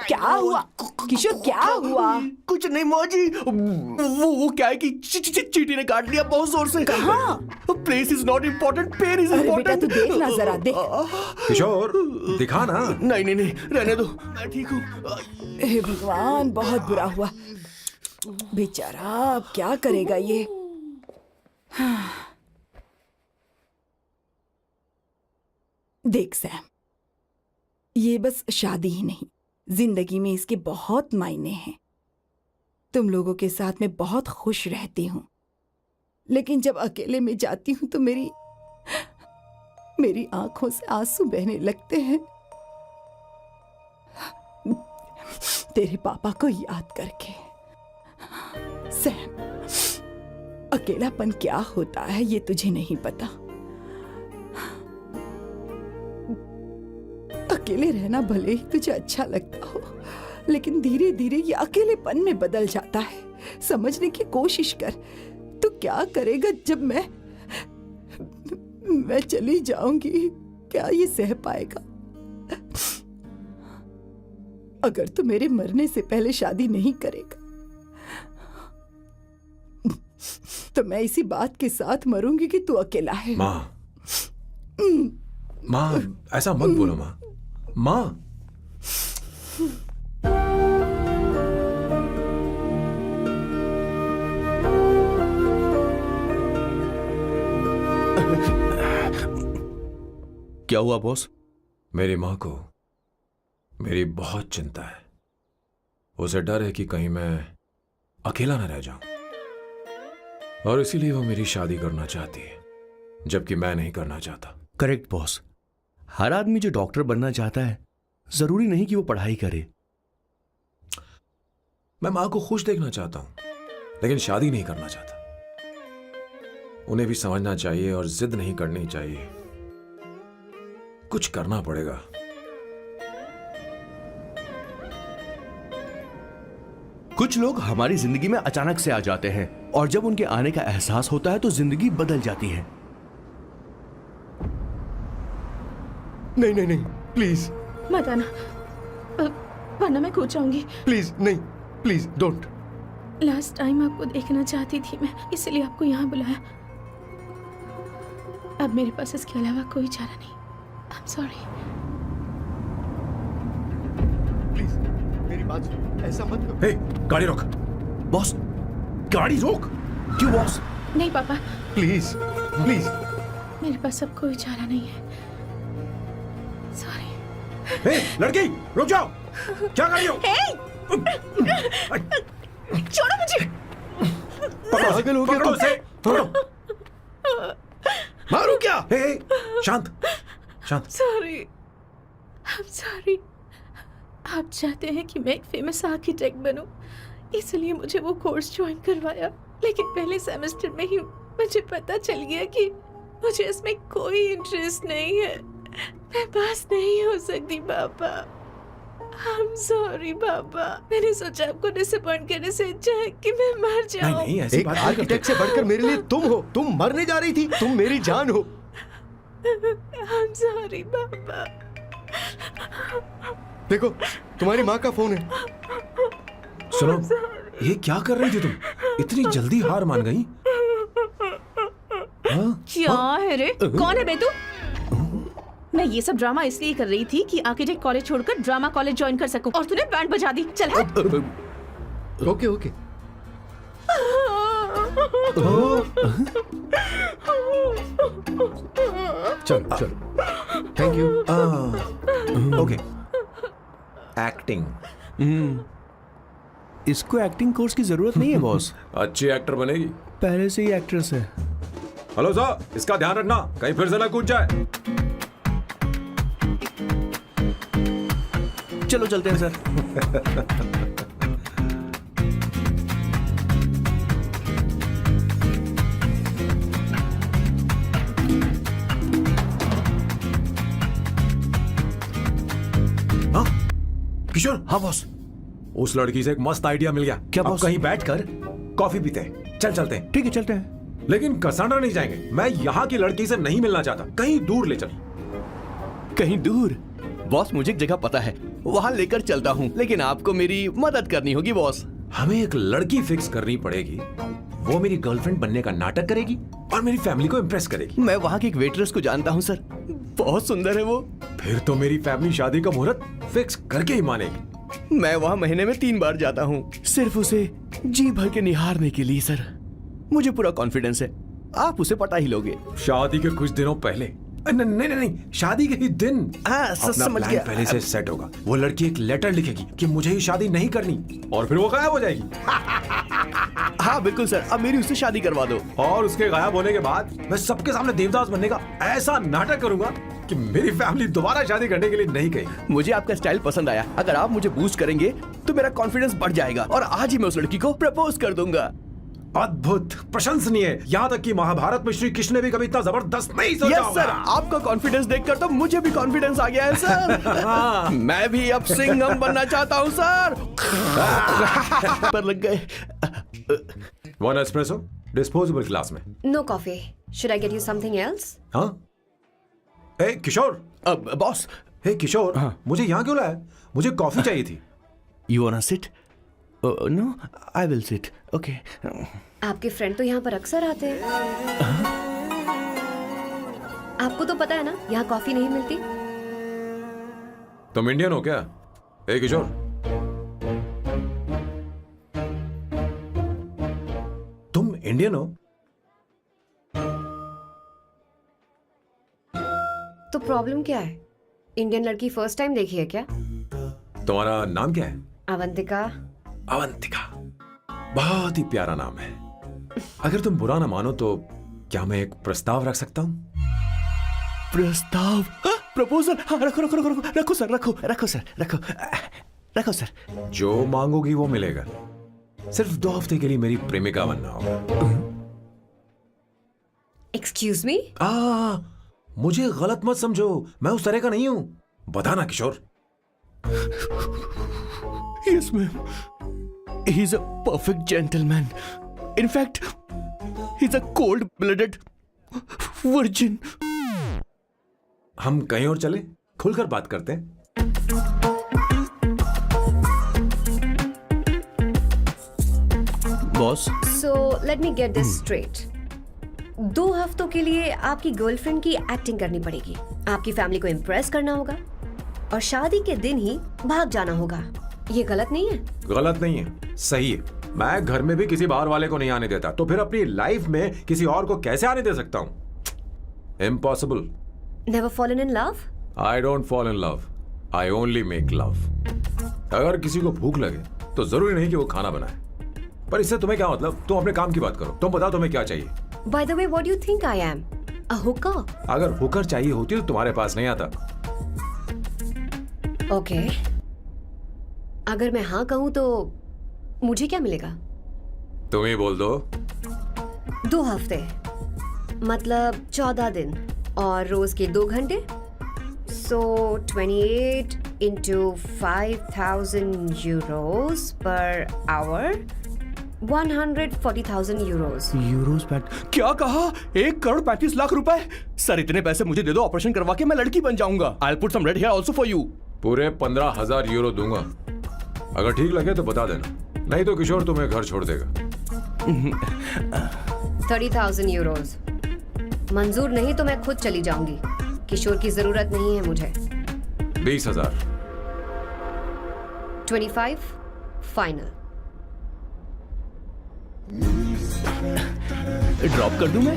क्या हुआ? किशोर क्या हुआ? कुछ नहीं माँ जी, वो क्या है कि चींटी ने काट लिया बहुत जोर से। कहाँ? Place is not important, pen is अरे बेटा, इम्पोर्टेंट। तू देख ना जरा, देख। किशोर दिखा ना। नहीं, रहने दो, मैं ठीक हूँ। हे भगवान, बहुत बुरा हुआ बेचारा। अब क्या करेगा ये? देख सैम, ये बस शादी ही नहीं, जिंदगी में इसके बहुत मायने हैं। तुम लोगों के साथ मैं बहुत खुश रहती हूँ, लेकिन जब अकेले में जाती हूँ तो मेरी आंखों से आंसू बहने लगते हैं, तेरे पापा को याद करके। सैम, अकेलापन क्या होता है ये तुझे नहीं पता। अकेले रहना भले ही तुझे अच्छा लगता हो, लेकिन धीरे धीरे ये अकेलेपन में बदल जाता है। समझने की कोशिश कर। तू क्या करेगा जब मैं चली जाऊंगी? क्या ये सह पाएगा? अगर तू मेरे मरने से पहले शादी नहीं करेगा तो मैं इसी बात के साथ मरूंगी कि तू अकेला है। माँ, ऐसा मत बोलो माँ। क्या हुआ बॉस? मेरी माँ को मेरी बहुत चिंता है। उसे डर है कि कहीं मैं अकेला न रह जाऊं, और इसीलिए वो मेरी शादी करना चाहती है, जबकि मैं नहीं करना चाहता। Correct boss. हर आदमी जो डॉक्टर बनना चाहता है जरूरी नहीं कि वो पढ़ाई करे। मैं माँ को खुश देखना चाहता हूं, लेकिन शादी नहीं करना चाहता। उन्हें भी समझना चाहिए और जिद नहीं करनी चाहिए। कुछ करना पड़ेगा। कुछ लोग हमारी जिंदगी में अचानक से आ जाते हैं और जब उनके आने का एहसास होता है तो जिंदगी बदल जाती है। नहीं नहीं नहीं, प्लीज मत आना, वरना मैं खो जाऊंगी। प्लीज नहीं, प्लीज डोंट। लास्ट टाइम आपको देखना चाहती थी मैं, इसलिए आपको यहाँ बुलाया। अब मेरे पास इसके अलावा कोई चारा नहीं। I'm sorry। प्लीज मेरी बात सुनो, ऐसा मत करो। हे, गाड़ी रोक। बॉस, गाड़ी रोक। क्यों बॉस? नहीं पापा, प्लीज प्लीज। मेरे पास अब कोई चारा नहीं है। सॉरी। हे, लड़की, रुक जाओ। क्या कर रही हो? छोड़ो मुझे। पागल हो गया पकड़ो तुम? उसे, पकड़ो। मारो क्या? हे, शांत, शांत। Sorry, I'm sorry। आप चाहते हैं कि मैं एक फेमस आर्किटेक्ट बनूं, इसलिए मुझे वो कोर्स ज्वाइन करवाया, लेकिन पहले सेमेस्टर में ही मुझे पता चल गया कि मुझे इसमें कोई इंटरेस्ट नहीं है। मैं पास नहीं हो सकती पापा। I'm sorry पापा। मैंने सोचा आपको डिसअपॉइंट करने से अच्छा है कि मैं मर जाऊं। नहीं, ऐसी एक बात नहीं करते। आर्किटेक्ट से बढ़कर मेरे लिए तुम हो। तुम मरने जा रही थी, तुम मेरी जान हो। I'm sorry पापा। देखो, तुम्हारी माँ का फोन है। सुनो, ये क्या कर रही थी तुम? इतनी जल्दी हार मान गई? हाँ? क्या है रे? कौन है बे तू? मैं ये सब ड्रामा इसलिए कर रही थी कि आर्किटेक्ट कॉलेज छोड़कर ड्रामा कॉलेज ज्वाइन कर सकूं, और तूने बैंड बजा दी। चल हट। Okay okay. चलो चलो, थैंक यू। ओके। एक्टिंग। इसको एक्टिंग कोर्स की जरूरत नहीं है बॉस। अच्छी एक्टर बनेगी। पहले से ही एक्ट्रेस है। हेलो सर, इसका ध्यान रखना, कहीं फिर से ना कूद जाए। चलो चलते हैं सर। हाँ? किशोर। हाँ बॉस। उस लड़की से एक मस्त आइडिया मिल गया। क्या अब बॉस? कहीं बैठकर कॉफी पीते हैं। चल चलते हैं। ठीक है चलते हैं। लेकिन कसांड्रा नहीं जाएंगे। मैं यहाँ की लड़की से नहीं मिलना चाहता। कहीं दूर ले चल। कहीं दूर? बॉस मुझे एक जगह पता है, वहां लेकर चलता हूँ, लेकिन आपको मेरी मदद करनी होगी बॉस। हमें एक लड़की फिक्स करनी पड़ेगी। वो मेरी गर्लफ्रेंड बनने का नाटक करेगी और मेरी फैमिली को इम्प्रेस करेगी। मैं वहाँ की एक वेट्रेस को जानता हूँ सर, बहुत सुंदर है वो। फिर तो मेरी फैमिली शादी का मुहूर्त फिक्स करके ही मानेगी। मैं वहाँ महीने में 3 बार जाता हूँ, सिर्फ उसे जी भर के निहारने के लिए सर। मुझे पूरा कॉन्फिडेंस है आप उसे पटा ही लोगे। शादी के कुछ दिनों पहले। नहीं नहीं नहीं, शादी के ही दिन अपना समझ प्लान गया। पहले से सेट होगा। वो लड़की एक लेटर लिखेगी कि मुझे ही शादी नहीं करनी, और फिर वो गायब हो जाएगी। हाँ बिल्कुल सर, अब मेरी उससे शादी करवा दो। और उसके गायब होने के बाद मैं सबके सामने देवदास बनने का ऐसा नाटक करूंगा कि मेरी फैमिली दोबारा शादी करने के लिए नहीं कहेगी। मुझे आपका स्टाइल पसंद आया। अगर आप मुझे बूस्ट करेंगे तो मेरा कॉन्फिडेंस बढ़ जाएगा और आज ही मैं उस लड़की को प्रपोज कर दूंगा। अद्भुत, प्रशंसनीय। यहाँ तक कि महाभारत में श्री कृष्ण ने भी कभी इतना जबरदस्त नहीं सोचा यस होगा। सर, आपका कॉन्फिडेंस देखकर तो मुझे भी कॉन्फिडेंस आ गया है सर। मैं भी अब सिंघम बनना चाहता हूँ सर। पर लग गए। 1 एस्प्रेसो, डिस्पोजेबल ग्लास में। No coffee. Should I get you something else? हाँ? ए किशोर। अब बॉस। हे किशोर, हाँ? मुझे यहाँ क्यों लाया? मुझे कॉफी चाहिए थी। You want sit? No, I will sit. Okay. आपके फ्रेंड तो यहाँ पर अक्सर आते हैं। आपको तो पता है ना, यहाँ कॉफी नहीं मिलती। तुम इंडियन हो क्या? ए किशोर, तुम इंडियन हो? तो प्रॉब्लम क्या है? इंडियन लड़की फर्स्ट टाइम देखी है क्या? तुम्हारा नाम क्या है? अवंतिका। अवंतिका, बहुत ही प्यारा नाम है। अगर तुम बुरा ना मानो तो क्या मैं एक प्रस्ताव रख सकता हूँ? प्रस्ताव? प्रपोजल। हाँ रखो रखो रखो रखो रखो सर, रखो रखो सर, रखो रखो सर। जो मांगोगी वो मिलेगा। सिर्फ 2 हफ्ते के लिए मेरी प्रेमिका बनना होगा। Excuse me? मुझे गलत मत समझो, मैं उस तरह का नहीं हूं। बताना किशोर। Yes, ma'am. He's a perfect gentleman. In fact, he's a cold-blooded virgin. हम कहीं और चले, खुलकर बात करते हैं। Boss, so let me get this straight. 2 हफ्तों के लिए आपकी गर्लफ्रेंड की एक्टिंग करनी पड़ेगी, आपकी फैमिली को इम्प्रेस करना होगा और शादी के दिन ही भाग जाना होगा। ये गलत नहीं है? गलत नहीं है, सही है। मैं घर में भी किसी बाहर वाले को नहीं आने देता, तो फिर अपनी लाइफ में किसी और को कैसे आने दे सकता हूं? Impossible. Never fallen in love? I don't fall in love, I only make love. अगर किसी को भूख लगे तो जरूरी नहीं कि वो खाना बनाए, पर इससे तुम्हें क्या मतलब? तुम अपने काम की बात करो। तुम बताओ तुम्हें क्या चाहिए? By the way, what do you think I am? A hooker? अगर हुकर चाहिए होती तो तुम्हारे पास नहीं आता। Okay. अगर मैं हाँ कहूँ तो मुझे क्या मिलेगा? तुम ही बोल दो। 2 हफ्ते मतलब 14 दिन और रोज के 2 घंटे। So 28 into 5,000 euros per hour, 140,000 euros. Euros PAT क्या कहा? 1,35,00,000 रुपए? सर इतने पैसे मुझे दे दो, ऑपरेशन करवा के मैं लड़की बन जाऊंगा। I'll put some red hair also for you. पूरे 15,000 यूरो दूंगा। अगर ठीक लगे तो बता देना, नहीं तो किशोर तुम्हें घर छोड़ देगा। 30,000 euros. मंजूर नहीं तो मैं खुद चली जाऊंगी। किशोर की जरूरत नहीं है मुझे। 20,000। 25 फाइनल। ड्रॉप कर दूं मैं?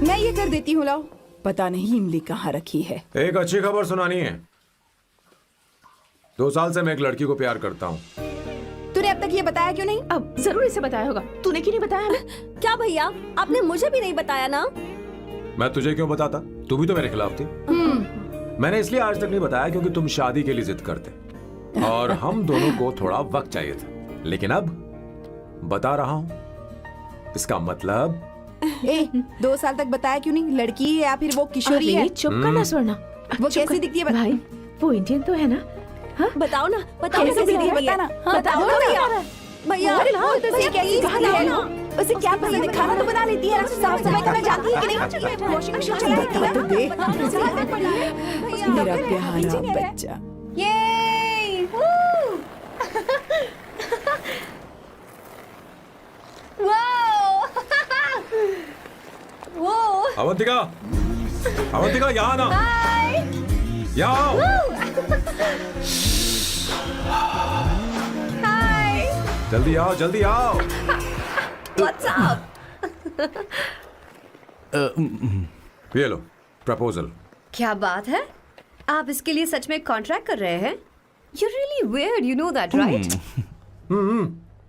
मैं ये कर देती हूँ, लाओ। पता नहीं इमली कहाँ रखी है। एक अच्छी खबर सुनानी है। 2 साल से मैं एक लड़की को प्यार करता हूँ। तूने अब तक ये बताया क्यों नहीं? अब जरूर इसे बताया होगा। तूने क्यों नहीं बताया हमें? क्या भैया, आपने मुझे भी नहीं बताया ना? मैं तुझे क्यों बताता? तू भी तो मेरे खिलाफ थी। मैंने इसलिए आज तक नहीं बताया क्योंकि तुम शादी के लिए जिद करते और हम दोनों को थोड़ा वक्त चाहिए था। लेकिन अब बता रहा हूँ। इसका मतलब 2 साल तक बताया क्यों नहीं? लड़की है या फिर वो किशोरी है? चुप करना स्वर्णा। वो कैसी दिखती है? भाई वो इंडियन तो है ना? हाँ? बताओ ना, बताओ कैसी दिखती है? बताना। हाँ, बताओ बताओ ना ना। भैया। उसे कैसी दिखती है? उसे क्या पसंद है? खाना तो बना लेती है, साफ सफाई करना जानती है कि नहीं? वॉशिंग मशीन चलाती है? बता तो दे। मेरा प्यारा बच्चा। ये वो अवंतिका, अवंतिका यहाँ ना। यहाँ आओ। जल्दी आओ, जल्दी आओ। What's up? ये लो प्रपोजल। क्या बात है? आप इसके लिए सच में कॉन्ट्रैक्ट कर रहे हैं? You're really weird, you know that, right?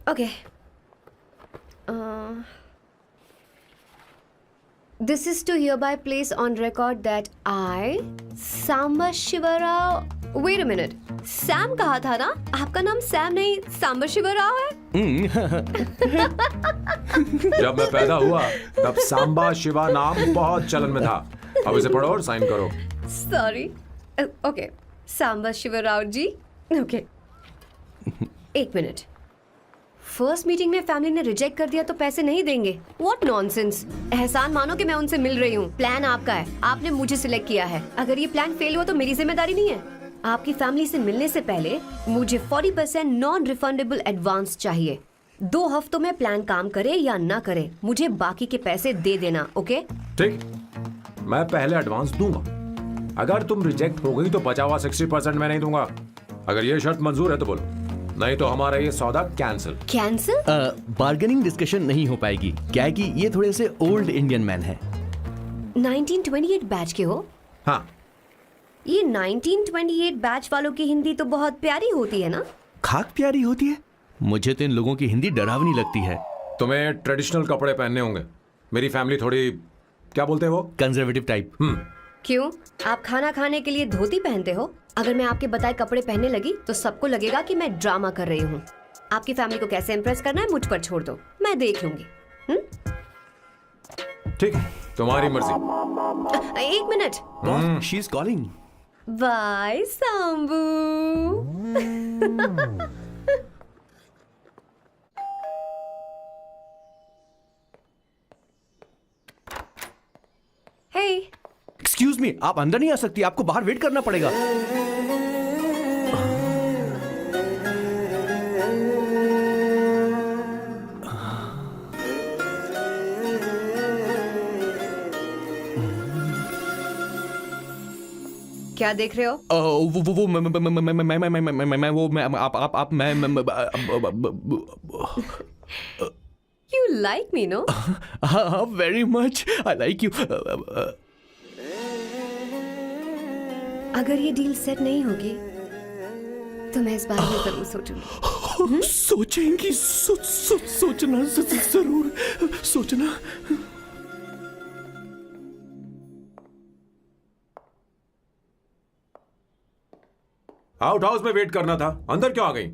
Okay. This is to hereby place on record that I, Samba Shivarao. Wait a minute. Sam कहा था ना? आपका नाम सैम नहीं सांबा शिवराव है? जब मैं पैदा हुआ तब सांबा शिवा नाम बहुत चलन में था। अब इसे पढ़ो और साइन करो। Sorry. Okay. सांबा शिवराव जी. Okay. 1 मिनट। फर्स्ट मीटिंग में फैमिली ने रिजेक्ट कर दिया तो पैसे नहीं देंगे? What nonsense! एहसान मानो कि मैं उनसे मिल रही हूँ। प्लान आपका है, आपने मुझे सिलेक्ट किया है। अगर ये प्लान फेल हुआ तो मेरी जिम्मेदारी नहीं है। आपकी फैमिली से मिलने से पहले मुझे 40% नॉन रिफंडेबल एडवांस चाहिए। 2 हफ्तों में प्लान काम करे या ना करे, मुझे बाकी के पैसे दे देना। ओके? ठीक, मैं पहले एडवांस दूंगा। अगर तुम रिजेक्ट हो गई तो बचा हुआ 60% मैं नहीं दूंगा। अगर ये शर्त मंजूर है तो बोलो, नहीं तो हमारा ये सौदा कैंसिल। कैंसिल? बार्गेनिंग डिस्कशन नहीं हो पाएगी। क्या है कि ये थोड़े से ओल्ड इंडियन मैन है। 1928 बैच के हो? हाँ। ये 1928 बैच वालों की हिंदी तो बहुत प्यारी होती है ना? खाक प्यारी होती है। मुझे तो इन लोगों की हिंदी डरावनी लगती है। तुम्हें ट्रेडिशनल कपड़े पहनने होंगे। मेरी फैमिली थोड़ी, क्या बोलते हैं वो, कंजर्वेटिव टाइप। क्यों? आप खाना खाने के लिए धोती पहनते हो? अगर मैं आपके बताए कपड़े पहनने लगी तो सबको लगेगा कि मैं ड्रामा कर रही हूँ। आपकी फैमिली को कैसे इम्प्रेस करना है मुझ पर छोड़ दो, मैं देख लूंगी। ठीक है, तुम्हारी मर्जी। एक minute. She is calling. Bye Sambu. Hey, excuse me, आप अंदर नहीं आ सकती, आपको बाहर वेट करना पड़ेगा। क्या देख रहे हो? वो मैं वो मैं आप मैं यू लाइक मी नो? हाँ, very much I like you. अगर ये डील सेट नहीं होगी तो मैं इस बारे में जरूर सोचूंगी। सोचेंगी, सोचना जरूर सोचना। आउट हाउस में वेट करना था, अंदर क्यों आ गई?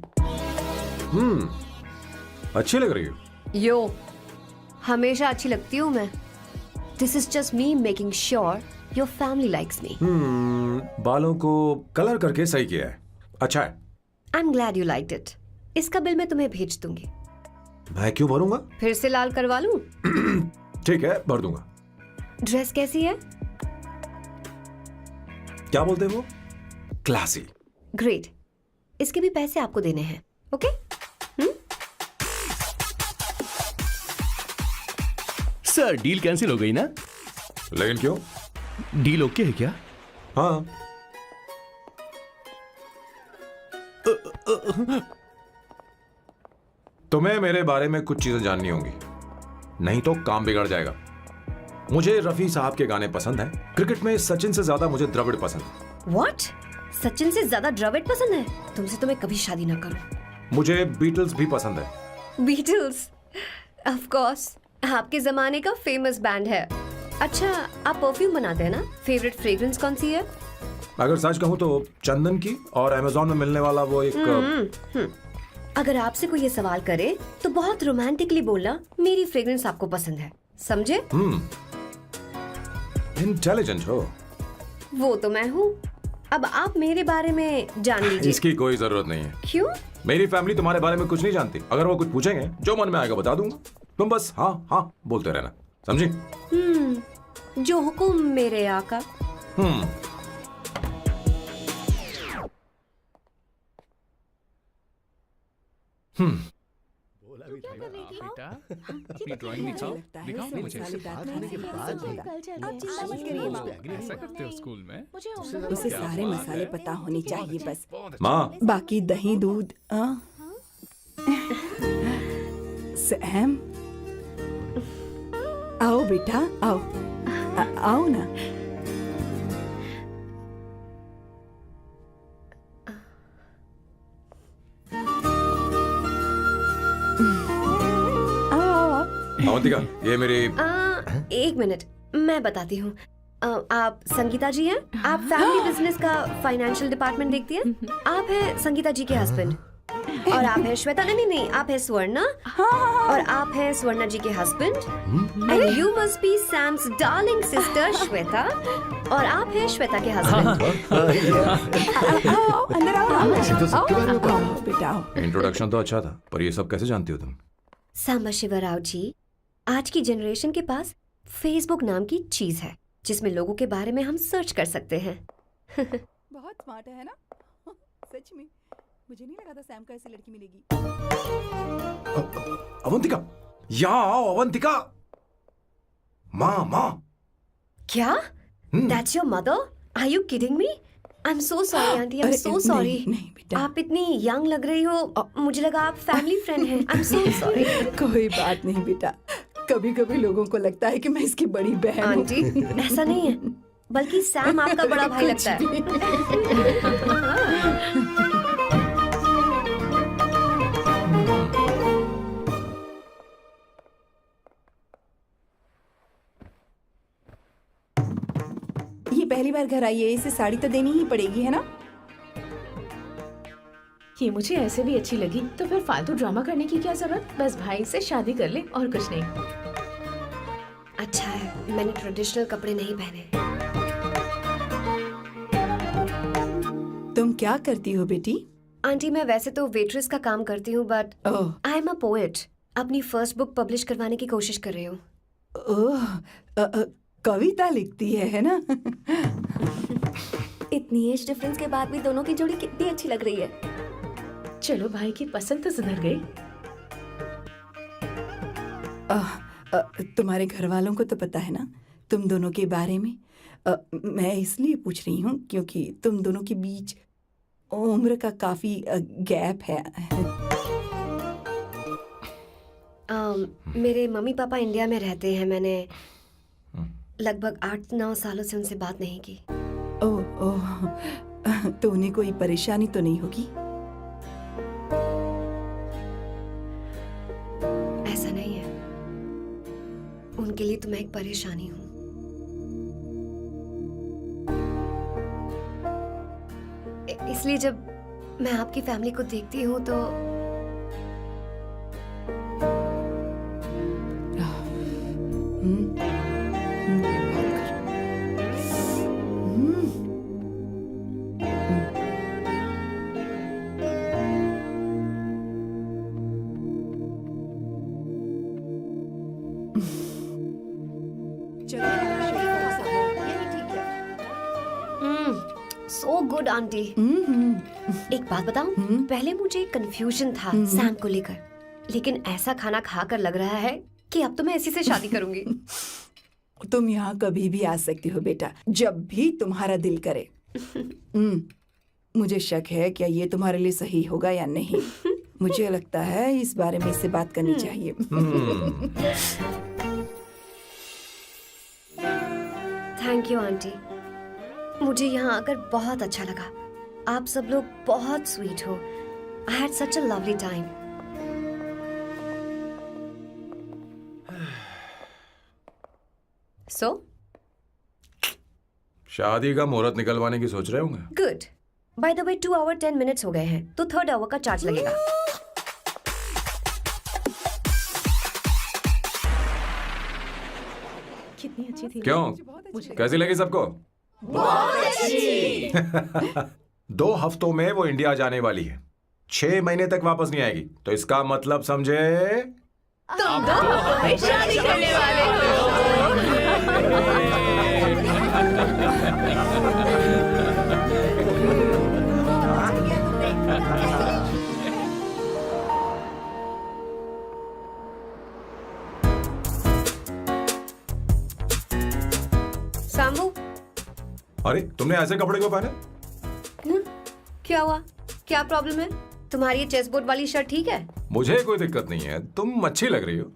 अच्छी लग रही हो। यो, हमेशा अच्छी लगती हूँ मैं। This is just me making sure your family likes me. बालों को कलर करके सही किया है, अच्छा है। I am glad you liked it. इसका बिल मैं तुम्हें भेज दूंगी। मैं क्यों भरूंगा? फिर से लाल करवा लूं? ठीक है, भर दूंगा। ड्रेस कैसी है? क्या बोलते हैं वो? क्लासी। ग्रेट। इसके भी पैसे आपको देने हैं, ओके? सर, डील कैंसिल हो गई ना? लेकिन क्यों? डील ओके है क्या? हाँ। तुम्हें मेरे बारे में कुछ चीजें जाननी होंगी, नहीं तो काम बिगड़ जाएगा। मुझे रफी साहब के गाने पसंद हैं। क्रिकेट में सचिन से ज्यादा मुझे द्रविड़ पसंद है। व्हाट? सचिन से ज्यादा द्रविड़ पसंद है? तुमसे तो मैं कभी शादी ना करूं। मुझे बीटल्स भी पसंद है। बीटल्स? ऑफ कोर्स, आपके जमाने का फेमस बैंड है। अच्छा, आप परफ्यूम बनाते हैं ना? फेवरेट फ्रेग्रेंस कौन सी है? अगर सच कहूं तो चंदन की, और अमेज़न में मिलने वाला वो एक अगर आपसे कोई ये सवाल करे तो बहुत रोमांटिकली बोलना मेरी फ्रेग्रेंस आपको पसंद है, समझे? इंटेलिजेंट हो। वो तो मैं हूँ। अब आप मेरे बारे में जान लीजिए। इसकी कोई जरूरत नहीं है। क्यों? मेरी फैमिली तुम्हारे बारे में कुछ नहीं जानती। अगर वो कुछ पूछेंगे, जो मन में आएगा बता दूंगा। तुम बस हाँ हाँ बोलते रहना, समझी? जो हुकुम मेरे आका। बेटा, अपनी ड्राइंग दिखाओ, दिखाओ ना मुझे। ऐसा करते हो स्कूल में? उसे सारे मसाले पता होने चाहिए बस। माँ, बाकी दही दूध। सैम, आओ बेटा, आओ। आओ ना। अवंतिका, ये मेरी। एक मिनट, मैं बताती हूँ। आप संगीता जी हैं? आप फैमिली बिजनेस का फाइनेंशियल डिपार्टमेंट देखती हैं? आप हैं संगीता जी के हस्बैंड। और आप हैं श्वेता। नहीं, आप हैं स्वर्णा। और आप हैं स्वर्णा जी के husband. And you must be Sam's darling sister Shweta. और आप हैं श्वेता के हस्बैंड। आओ, अंदर आओ बेटा। इंट्रोडक्शन तो अच्छा था, पर ये सब कैसे जानती हो तुम? सांबा शिवराव जी, आज की जनरेशन के पास फेसबुक नाम की चीज है जिसमें लोगों के बारे में हम सर्च कर सकते हैं। बहुत स्मार्ट है ना? सच में मुझे नहीं लगा था सैम को ऐसी लड़की मिलेगी। अवंतिका, यहाँ आओ अवंतिका। माँ। क्या? That's your mother? Are you kidding me? I'm so sorry, auntie. I'm so sorry. नहीं बेटा। आप इतनी यंग लग रही हो। मुझे लगा आप फैमिली फ्रेंड हैं। I'm so sorry. कोई बात नहीं बेटा, कभी कभी लोगों को लगता है कि मैं इसकी बड़ी बहन हूँ। आंटी ऐसा नहीं है, बल्कि सैम आपका बड़ा भाई लगता है। ये पहली बार घर आई है, इसे साड़ी तो देनी ही पड़ेगी, है ना? ये मुझे ऐसे भी अच्छी लगी, तो फिर फालतू ड्रामा करने की क्या जरूरत? बस भाई से शादी कर ले और कुछ नहीं। अच्छा है मैंने ट्रेडिशनल कपड़े नहीं पहने। तुम क्या करती हो बेटी? आंटी मैं वैसे तो वेट्रेस का काम करती हूँ, but oh I am a poet. अपनी फर्स्ट बुक पब्लिश करवाने की कोशिश कर रही हूँ। ओह, कविता लिखती है ना? इतनी एज डिफरेंस के बाद भी दोनों की जोड़ी कितनी अच्छी लग रही है। चलो भाई की पसंद तो सुधर गई। तुम्हारे घर वालों को तो पता है ना तुम दोनों के बारे में? मैं इसलिए पूछ रही हूँ क्योंकि तुम दोनों के बीच उम्र का काफी गैप है। मेरे मम्मी पापा इंडिया में रहते हैं। मैंने लगभग 8-9 सालों से उनसे बात नहीं की। ओह ओह, तो उन्हें कोई परेशानी तो नहीं होगी? ऐसा नहीं है, उनके लिए तो मैं एक परेशानी हूँ। इसलिए जब मैं आपकी फैमिली को देखती हूँ तो सो गुड आंटी। एक बात बताऊं, पहले मुझे कंफ्यूजन था सैम को लेकर, लेकिन ऐसा खाना खाकर लग रहा है कि अब तो मैं इसी से शादी करूंगी। तुम यहाँ कभी भी आ सकती हो बेटा, जब भी तुम्हारा दिल करे। मुझे शक है क्या ये तुम्हारे लिए सही होगा या नहीं। मुझे लगता है इस बारे में इससे बात करनी चाहिए। थैंक यू आंटी, मुझे यहाँ आकर बहुत अच्छा लगा। आप सब लोग बहुत स्वीट हो। I had such a lovely time. So शादी का मुहूर्त निकलवाने की सोच रहे होंगे। Good. By the way 2 hour 10 minutes हो गए हैं, तो 3rd आवर का चार्ज लगेगा। कितनी अच्छी थी। क्यों, कैसी लगी सबको? बहुत अच्छी। 2 हफ्तों में वो इंडिया जाने वाली है, 6 महीने तक वापस नहीं आएगी। तो इसका मतलब समझे तुम दो शादी करने वाले सांबू, अरे तुमने ऐसे कपड़े क्यों पहने? क्या हुआ? क्या प्रॉब्लम है? तुम्हारी ये चेसबोर्ड वाली शर्ट ठीक है? मुझे कोई दिक्कत नहीं है, तुम अच्छी लग रही हो,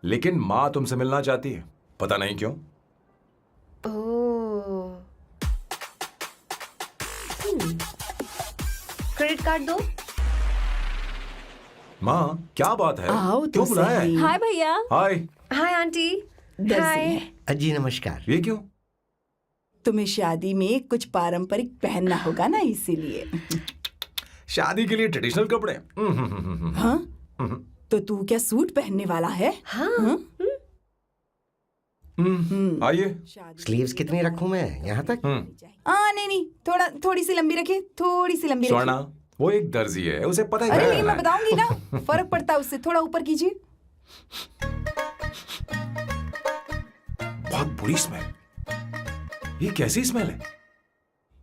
लेकिन माँ तुमसे मिलना चाहती है, पता नहीं क्यों। ओह। क्रेडिट कार्ड दो। माँ क्या बात है, आओ तो क्यों बुलाया है? सही। हाय भैया। हाय। Hi aunty. दर्जी हाय। है। जी नमस्कार। ये क्यों? तुम्हें शादी में कुछ पारंपरिक पहनना होगा ना, इसीलिए। शादी के लिए ट्रेडिशनल कपड़े? हाँ? तो तू क्या सूट पहनने वाला है? हाँ। आइए। स्लीव्स कितनी रखूं मैं, यहाँ तक? नहीं नहीं, थोड़ी सी लंबी रखे, थोड़ी सी लंबी स्वर्णा, रखे। वो एक दर्जी है, उसे पता है अरे क्या नहीं, करना मैं है। बताऊंगी ना, फर्क पड़ता है उससे। थोड़ा ऊपर कीजिए। बहुत बुरी स्मेल। ये कैसी स्मेल है?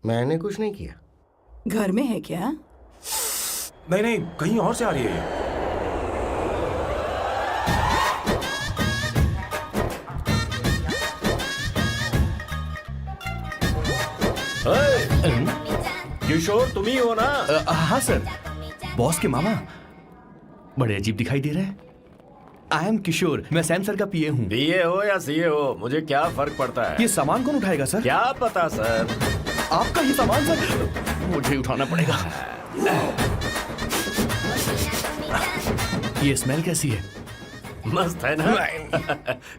मैंने कुछ नहीं किया। घर में है क्या? नहीं नहीं, कहीं और से आ रही है ये। किशोर तुम ही हो ना? हाँ सर, बॉस के मामा बड़े अजीब दिखाई दे रहे हैं। आई एम किशोर, मैं सैम सर का पीए हूँ। बीए हो या सीए हो, मुझे क्या फर्क पड़ता है? ये सामान कौन उठाएगा सर? क्या पता सर। आपका ये सामान सर मुझे उठाना पड़ेगा। ये स्मेल कैसी है? मस्त है ना?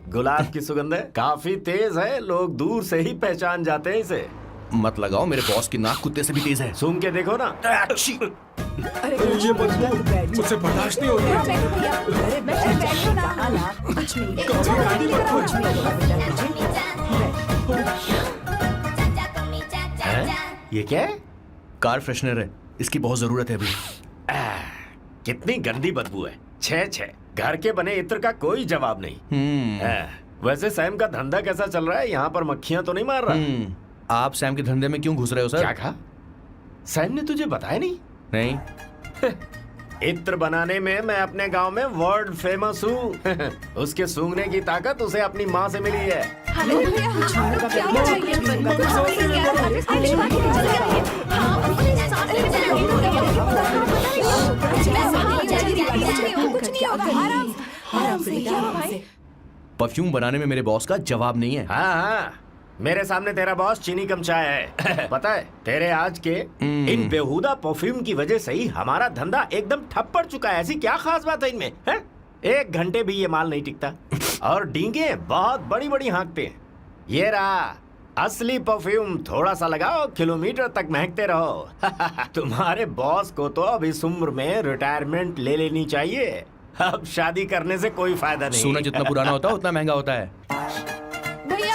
गुलाब की सुगंध है, काफी तेज है, लोग दूर से ही पहचान जाते हैं इसे। मत लगाओ, मेरे बॉस की नाक कुत्ते से भी तेज है। सूंघ के देखो ना। अरे ये बदबू मुझसे बर्दाश्त नहीं होती। अरे बैठो ना। कुछ नहीं। कुछ नहीं। ये क्या है? कार फ्रेशनर है, इसकी बहुत जरूरत है अभी। कितनी गंदी बदबू है। छे घर के बने इत्र का कोई जवाब नहीं। वैसे सैम का धंधा कैसा चल रहा है? यहाँ पर मक्खियां तो नहीं मार रहा? आप सैम के धंधे में क्यों घुस रहे हो सर? क्या कहा? सैम ने तुझे बताया नहीं? नहीं। इत्र बनाने में मैं अपने गांव में वर्ल्ड फेमस हूँ। उसके सूंघने की ताकत उसे अपनी माँ से मिली है। परफ्यूम बनाने में मेरे बॉस का जवाब नहीं है। हाँ, मेरे सामने तेरा बॉस चीनी कम चाय है। पता है तेरे आज के इन बेहुदा परफ्यूम की वजह से ही हमारा धंधा एकदम ठप पड़ चुका है। ऐसी क्या खास बात है इनमें? है? 1 घंटे भी ये माल नहीं टिकता और डींगे बहुत बड़ी बड़ी हाँकते हैं। ये रहा असली परफ्यूम, थोड़ा सा लगाओ, किलोमीटर तक महकते रहो। तुम्हारे बॉस को तो अब इस उम्र में रिटायरमेंट ले लेनी चाहिए। अब शादी करने से कोई फायदा नहीं। सोना जितना पुराना होता है उतना महंगा होता है।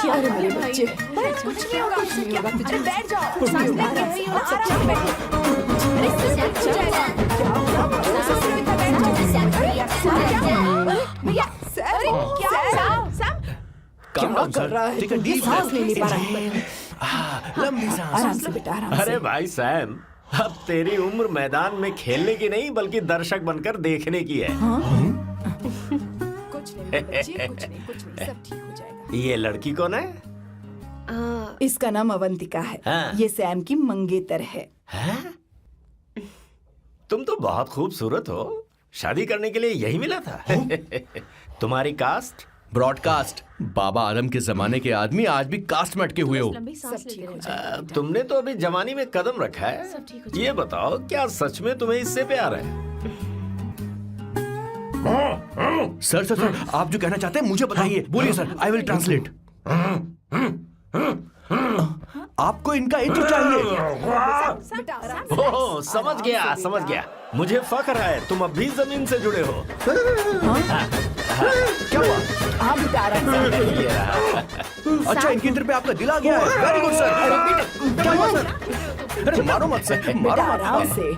अरे मेरे बच्चे, कुछ नहीं होगा, कुछ नहीं होगा। तुझे बैठ जाओ, कुछ नहीं होगा। आराम से बैठो। क्या कर रहा है? सांस नहीं ले पा रहा है। लंबी सांस। आराम से बेटा, आराम से। अरे भाई सैम, अब तेरी उम्र मैदान में खेलने की नहीं बल्कि दर्शक बनकर देखने की है। कुछ नहीं बच्चे, कुछ नहीं, सब ठीक हो जाएगा। ये लड़की कौन है? इसका नाम अवंतिका है। हाँ। ये सैम की मंगेतर है। हैं? तुम तो बहुत खूबसूरत हो, शादी करने के लिए यही मिला था। तुम्हारी कास्ट? ब्रॉडकास्ट। बाबा आदम के जमाने के आदमी आज भी कास्ट में अटके हुए हो। सब ठीक हो जाएगा। तुमने तो अभी जवानी में कदम रखा है। ये बताओ, क्या सच में तुम्हें इससे प्यार है? सर आप जो कहना चाहते हैं मुझे बताइए। बोलिए सर, आई विल ट्रांसलेट। आपको इनका इत्र चाहिए। ओह, समझ गया। मुझे फख्र है तुम अब भी जमीन से जुड़े हो। क्या हुआ? हाँ बेटा, आराम से। अच्छा, इनके इत्र पे आपका दिल आ गया है। Very good sir. क्या हुआ सर? अरे मारो मत सर, मारो बेटा, मत। आराम से।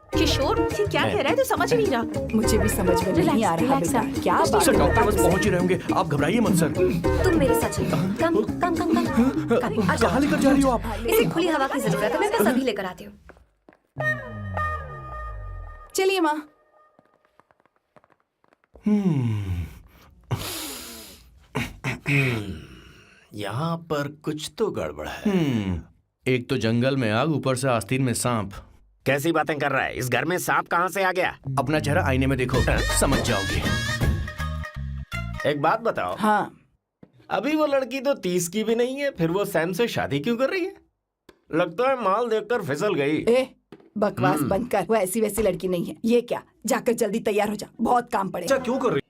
किशोर, ये क्या कह रहा है? तो समझ ही नहीं रहा। मुझे भी समझ में नहीं आ रहा बेटा। क्या बात सर है? डॉक्टर बस पहुंच ही रहे होंगे, आप घबराइए मत सर। तुम मेरे साथ चलो। कम कम कम कम। कहाँ लेकर जा रही हो आप? इसे खुली हवा की जरूरत है, मैं बस अभी लेकर आती हूँ। चलिए माँ। यहाँ पर कुछ तो गड़बड़ है। एक तो जंगल में आग, ऊपर से आस्तीन में सांप। कैसी बातें कर रहा है? इस घर में सांप कहाँ से आ गया? अपना चेहरा आईने में देखो, समझ जाओगे। एक बात बताओ। हाँ, अभी वो लड़की तो 30 की भी नहीं है, फिर वो सैम से शादी क्यों कर रही है? लगता है माल देखकर फिसल गई। ए बकवास बंद कर। वो ऐसी वैसी लड़की नहीं है। ये क्या, जाकर जल्दी तैयार हो जा, बहुत काम पड़ेगा। क्यों कर रही?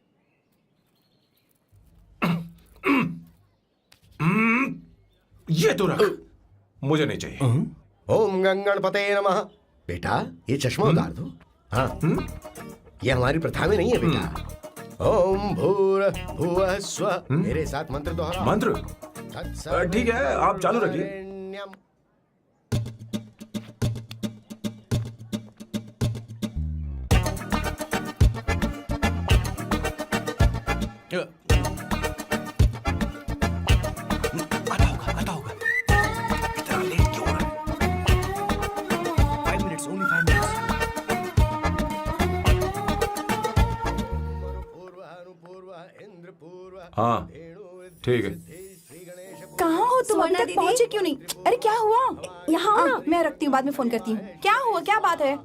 ये तो रख, मुझे नहीं चाहिए। ओम गंगणपते नमः। बेटा, ये चश्मा उतार दो। हाँ, ये हमारी प्रथा में नहीं है बेटा। ओम भूर्भुवः स्वः। मेरे साथ मंत्र दोहराओ। मंत्र? ठीक है, आप चालू रखिए। आता होगा। इतना लेट क्यों हो रहा है? 5 minutes, only 5 minutes। हाँ, ठीक है। कहाँ हो तुम? अभी तक पहुँचे क्यों नहीं? अरे क्या हुआ? यहाँ आओ ना। मैं रखती हूँ, बाद में फोन करती हूँ। क्या हुआ, क्या बात है?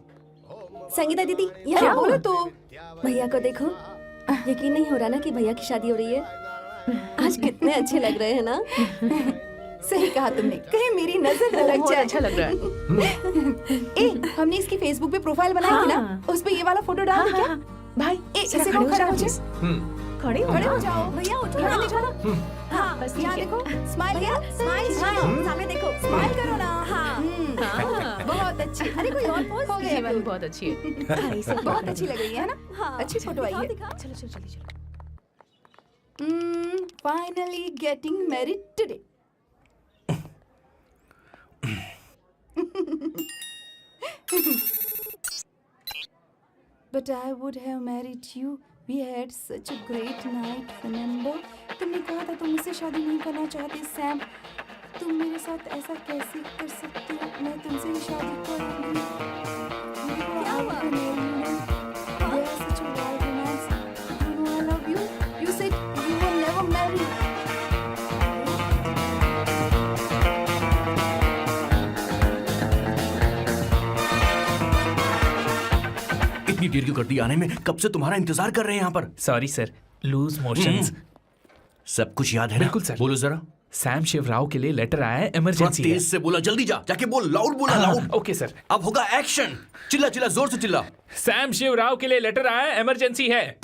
संगीता दीदी, क्या यहाँ बोलो तो। भैया को देखो। यकीन नहीं हो रहा ना कि भैया की शादी हो रही है। आज कितने अच्छे लग रहे हैं ना। सही कहा तुमने, कहीं मेरी नजर न लग बहुत जाए। अच्छा लग रहा है। हमने इसकी फेसबुक पे प्रोफाइल बनाई थी ना, हाँ। उस पे ये वाला फोटो डाल दे क्या? भाई इसे जरा को खड़े हो खड़ा जाओ हो जाओ। please। खड़े हो खड़े हो जाओ। जाओ भैया, उठो हाँ, देखो ना। हाँ बस ठीक यहाँ है। देखो, स्माइल भैया स्माइल सामने देखो। स्माइल करो ना। हाँ। बहुत अच्छी। अरे कोई और पोज हो गई, ये वाली बहुत अच्छी है। हाँ, इसे बहुत अच्छी लग रही है ना। हाँ अच्छी फोटो आई है। दिखाओ। चलो चलो जल्दी चलो। Finally getting married today. But I would have married you. We had such a great night, remember? तुमने कहा था तुम मुझसे शादी नहीं करना चाहते, सैम। तुम मेरे साथ ऐसा कैसे कर सकते हो? मैं तुमसे ही शादी करूंगी। क्या हुआ? They are such a wild romance. You know I love you. You said you will never marry. इतनी देर क्यों कर दी आने में? कब से तुम्हारा इंतजार कर रहे हैं यहाँ पर। Sorry, sir. Loose motions. सब कुछ याद है ना? बिल्कुल सर। बोलो जरा। सैम शिवराव के लिए लेटर आया है, थोड़ा इमरजेंसी है। तेज से बोला, जल्दी जा, जाके बोल, लाउड बोला, लाउड। Okay sir. अब होगा एक्शन। चिल्ला चिल्ला, जोर से चिल्ला। सैम शिवराव के लिए लेटर आया है, इमरजेंसी है।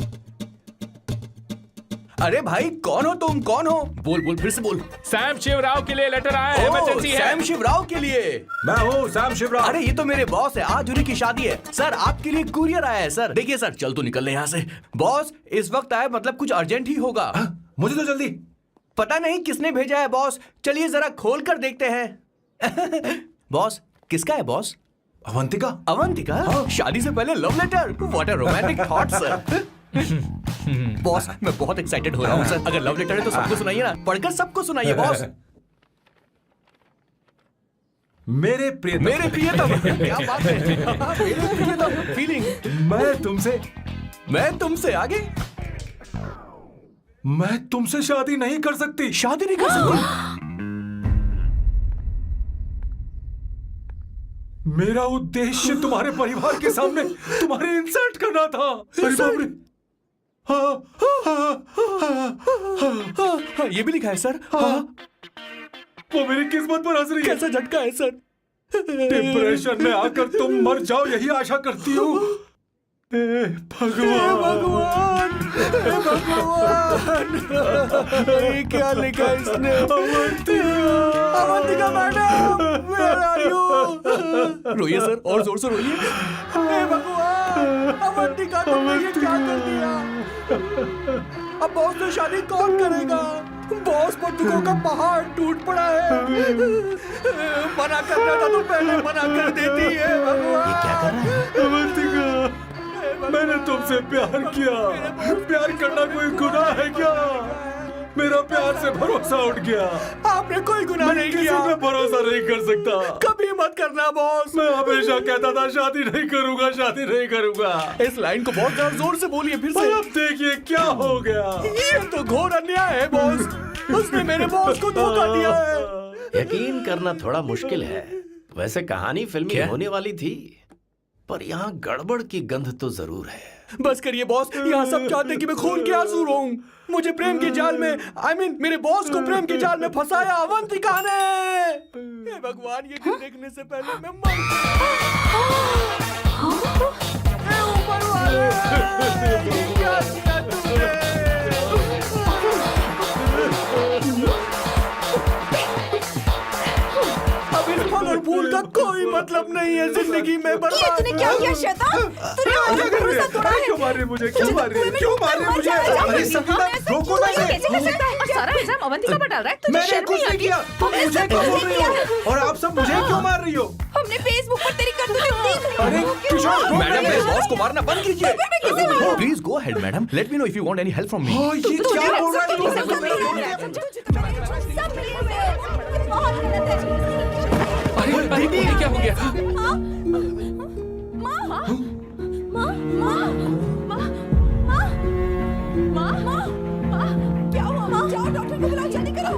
अरे भाई, कौन हो तुम? कौन हो? बोल बोल, फिर से बोल। सैम शिवराव के लिए लेटर आया है, ओह, इमरजेंसी है। सैम शिवराव के लिए। मैं हूँ सैम शिवराव। अरे ये तो मेरे बॉस है, आज उन्हीं की शादी है। सर आपके लिए कुरियर आया है सर। देखिए सर, चल तो निकल ले यहाँ से। बॉस इस वक्त आए, मतलब कुछ अर्जेंट ही होगा। मुझे तो जल्दी। पता नहीं किसने भेजा है बॉस, चलिए जरा खोल कर देखते हैं। बॉस किसका है बॉस? अवंतिका। अवंतिका? शादी से पहले love letter? What a romantic thought sir. Boss मैं बहुत एक्साइटेड हो रहा हूँ सर। अगर लव लेटर है तो सबको सुनाइए ना, पढ़कर सबको सुनाइए बॉस। मेरे प्रियतम। मेरे प्रियतम, क्या बात है। मेरे प्रियतम, फीलिंग। मैं तुमसे आगे। मैं तुमसे शादी नहीं कर सकती। शादी नहीं कर सकती? मेरा उद्देश्य तुम्हारे परिवार के सामने तुम्हारी इंसल्ट करना था। अरे बाप रे। हाँ, ये भी लिखा है सर। हाँ, वो मेरी किस्मत पर हंस रही है। कैसा झटका है सर। डिप्रेशन में आकर तुम मर जाओ, यही आशा करती हूँ। भगवान, ये क्या लिखा इसने? Avantika madam, where are you? रोइए सर, और जोर से रोइए। हे भगवान, अवंतिका तुमने ये क्या कर दिया? अब बॉस से शादी कौन करेगा? बॉस पर दुखों का पहाड़ टूट पड़ा है। मना करना था तो पहले मना कर देती है। भगवान, ये क्या कर रहा है? अवंतिका, मैंने तुमसे प्यार किया। प्यार करना कोई गुनाह है क्या? मेरा प्यार से भरोसा उठ गया। आपने कोई गुनाह नहीं किसी किया। पे भरोसा नहीं कर सकता। कभी मत करना बॉस। मैं हमेशा कहता था शादी नहीं करूंगा, शादी नहीं करूंगा। इस लाइन को बहुत ज्यादा जोर से बोलिए फिर और से। अब देखिए क्या हो गया। ये तो घोर अन्याय है बॉस। उसने मेरे बॉस को धोखा दिया है। यकीन करना थोड़ा मुश्किल है। वैसे कहानी फिल्मी होने वाली थी, पर यहाँ गड़बड़ की गंध तो जरूर है। बस करिए बॉस, यहाँ सब चाहते हैं कि मैं खून के आंसू रोऊं। मुझे प्रेम के जाल में, मेरे बॉस को प्रेम के जाल में फंसाया अवंतिका ने। हे भगवान, ये दिन देखने से पहले मैं मर हे ऊपर वाले, ये क्या किया तुमने? अब इस फल और फूल का कोई मतलब नहीं है जिंदगी में। बर्बाद। तूने क्या किया शैतान? तूने मेरा भरोसा तोड़ा है। क्यों मार रही मुझे? क्यों मार रही? क्यों मार रही मुझे? अरे संगीता, रोको ना इसे। कैसे कर सकता है? और सारा इल्जाम अवंतिका पर डाल रहा है। तुझे मैंने शर्म कुछ नहीं नहीं आती? किया। तुम मुझे क्यों बोल रही हो? और आप सब मुझे क्यों मार रही हो? हमने फेसबुक पर तेरी करतूतें देख ली। अरे किशोर, मैडम, मेरे बॉस को मारना बंद कीजिए। Please go ahead madam, let me know if you want any help from me. ये क्या बोल रहा है? सब मिले हुए हैं। बहुत गलत है। अरे ये क्या हो गया? क्या हुआ? जाओ डॉक्टर को बुलाओ, जल्दी करो।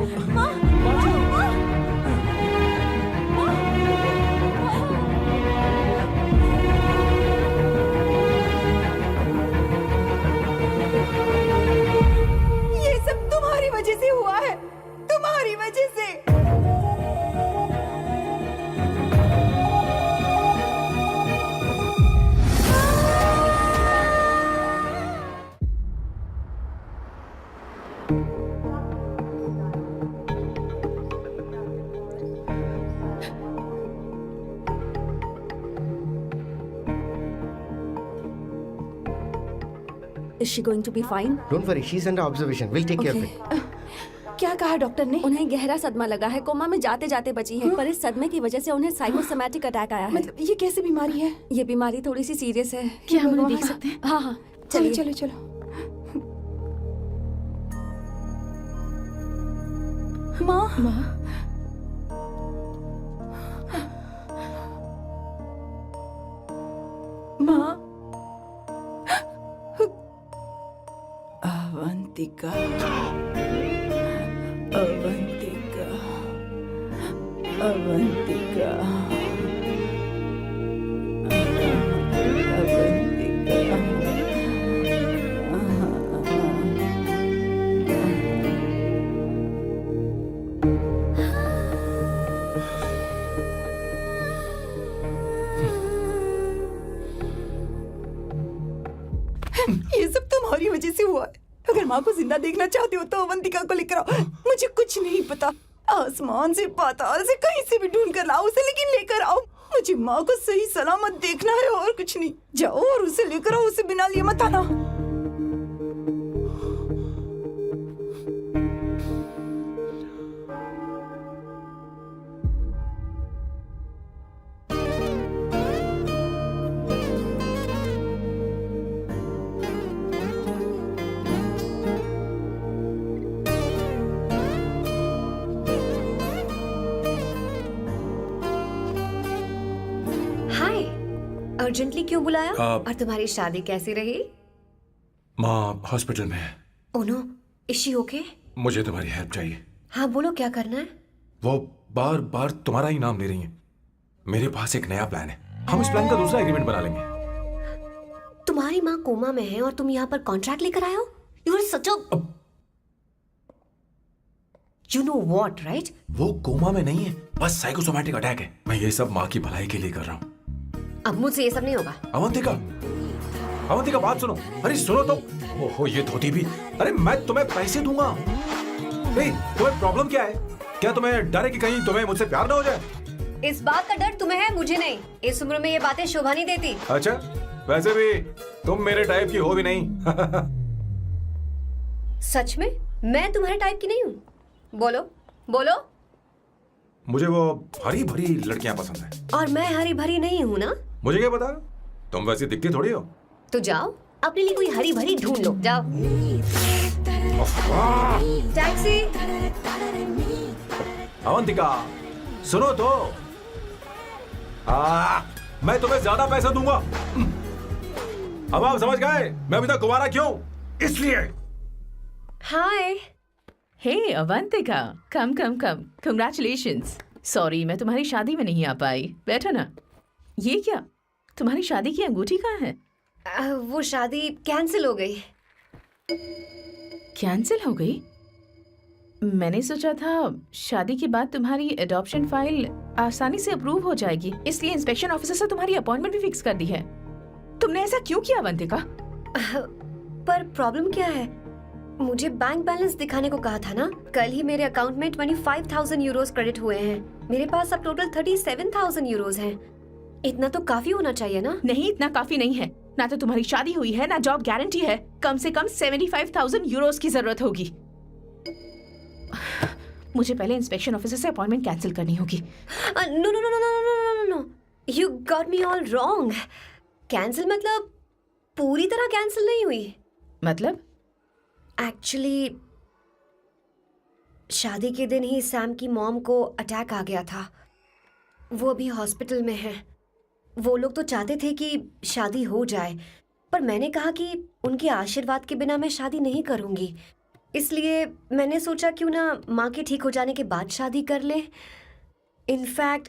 Is she going to be fine? Don't worry, she is under observation, will take care of it. क्या कहा डॉक्टर ने? उन्हें गहरा सदमा लगा है, कोमा में जाते जाते बची है, पर इस सदमे की वजह से उन्हें साइकोसोमैटिक अटैक आया है। मतलब ये कैसी बीमारी है? ये बीमारी थोड़ी सी सीरियस है। क्या हम उन्हें देख सकते हैं? हाँ हाँ, चलो चलिए। चलो चलो। माँ माँ, माँ, अवंतिका, अवंतिका, अवंतिका, ये सब तुम्हारी वजह से हुआ है। अगर माँ को जिंदा देखना चाहते हो तो अवंतिका को लेकर आओ। मुझे कुछ नहीं पता, आसमान से पाताल से कहीं से भी ढूंढ कर लाओ उसे, लेकिन लेकर आओ। मुझे माँ को सही सलामत देखना है और कुछ नहीं। जाओ और उसे लेकर आओ, उसे बिना लिए मत आना। हाय, अर्जेंटली क्यों बुलाया? आप- और तुम्हारी शादी कैसी रही? माँ हॉस्पिटल में है, oh no, is she okay? मुझे तुम्हारी हेल्प चाहिए। हाँ बोलो, क्या करना है? वो बार बार तुम्हारा ही नाम ले रही हैं। मेरे पास एक नया प्लान है, हम इस प्लान का दूसरा एग्रीमेंट बना लेंगे। तुम्हारी माँ कोमा में है और तुम यहाँ पर कॉन्ट्रैक्ट लेकर आए हो? You are such a you know what, right? वो कोमा में नहीं है, बस साइकोसोमैटिक अटैक है। मैं ये सब माँ की भलाई के लिए कर रहा हूँ। अब मुझसे ये सब नहीं होगा। अवंतिका, अवंतिका बात सुनो। अरे सुनो तो। ओहो ये धोती भी। अरे मैं तुम्हें पैसे दूंगा। ए, तुम्हें प्रॉब्लम क्या है? क्या तुम्हें डर है कि कहीं तुम्हें मुझसे प्यार ना हो जाए? इस बात का डर तुम्हें है, मुझे नहीं। इस उम्र में ये बातें शोभा नहीं देती। अच्छा, वैसे भी तुम मेरे टाइप की हो भी नहीं। सच में मैं तुम्हारे टाइप की नहीं हूँ? बोलो बोलो। मुझे वो हरी भरी लड़कियां पसंद है। और मैं हरी भरी नहीं हूँ ना? मुझे क्या पता, तुम वैसी दिखती थोड़ी हो। तो जाओ अपने लिए कोई हरी भरी ढूंढ लो, जाओ। टैक्सी। अवंतिका सुनो तो। मैं तुम्हें ज्यादा पैसा दूंगा। अब आप समझ गए मैं अभी तक कुंवारा क्यों? इसलिए। हाय। हे अवंतिका, कम कम कम, कंग्रेचुलेशंस। सॉरी मैं तुम्हारी शादी में नहीं आ पाई। बैठो ना। ये क्या, तुम्हारी शादी की अंगूठी कहाँ है? वो शादी कैंसिल हो गई। कैंसिल हो गई? मैंने सोचा था शादी के बाद तुम्हारी एडॉप्शन फाइल आसानी से अप्रूव हो जाएगी, इसलिए इंस्पेक्शन ऑफिसर से तुम्हारी अपॉइंटमेंट भी फिक्स कर दी है। तुमने ऐसा क्यों किया अवंतिका? पर प्रॉब्लम क्या है? मुझे बैंक बैलेंस दिखाने को कहा था ना। कल ही मेरे अकाउंट में 25,000 यूरोस क्रेडिट हुए हैं। मेरे पास अब टोटल 37,000 यूरोस हैं। इतना तो काफी होना चाहिए ना? नहीं, इतना काफी नहीं है। ना तो तुम्हारी शादी हुई है, ना जॉब गारंटी है। कम से कम 75,000 यूरोस की जरूरत होगी। मुझे पहले इंस्पेक्शन ऑफिसर से अपॉइंटमेंट कैंसिल करनी होगी। No no no no no no no no, you got me all wrong. Cancel मतलब पूरी तरह कैंसिल नहीं हुई। मतलब? एक्चुअली शादी के दिन ही सैम की मॉम को अटैक आ गया था। वो अभी हॉस्पिटल में है। वो लोग तो चाहते थे कि शादी हो जाए, पर मैंने कहा कि उनके आशीर्वाद के बिना मैं शादी नहीं करूंगी। इसलिए मैंने सोचा क्यों ना माँ के ठीक हो जाने के बाद शादी कर ले। इनफैक्ट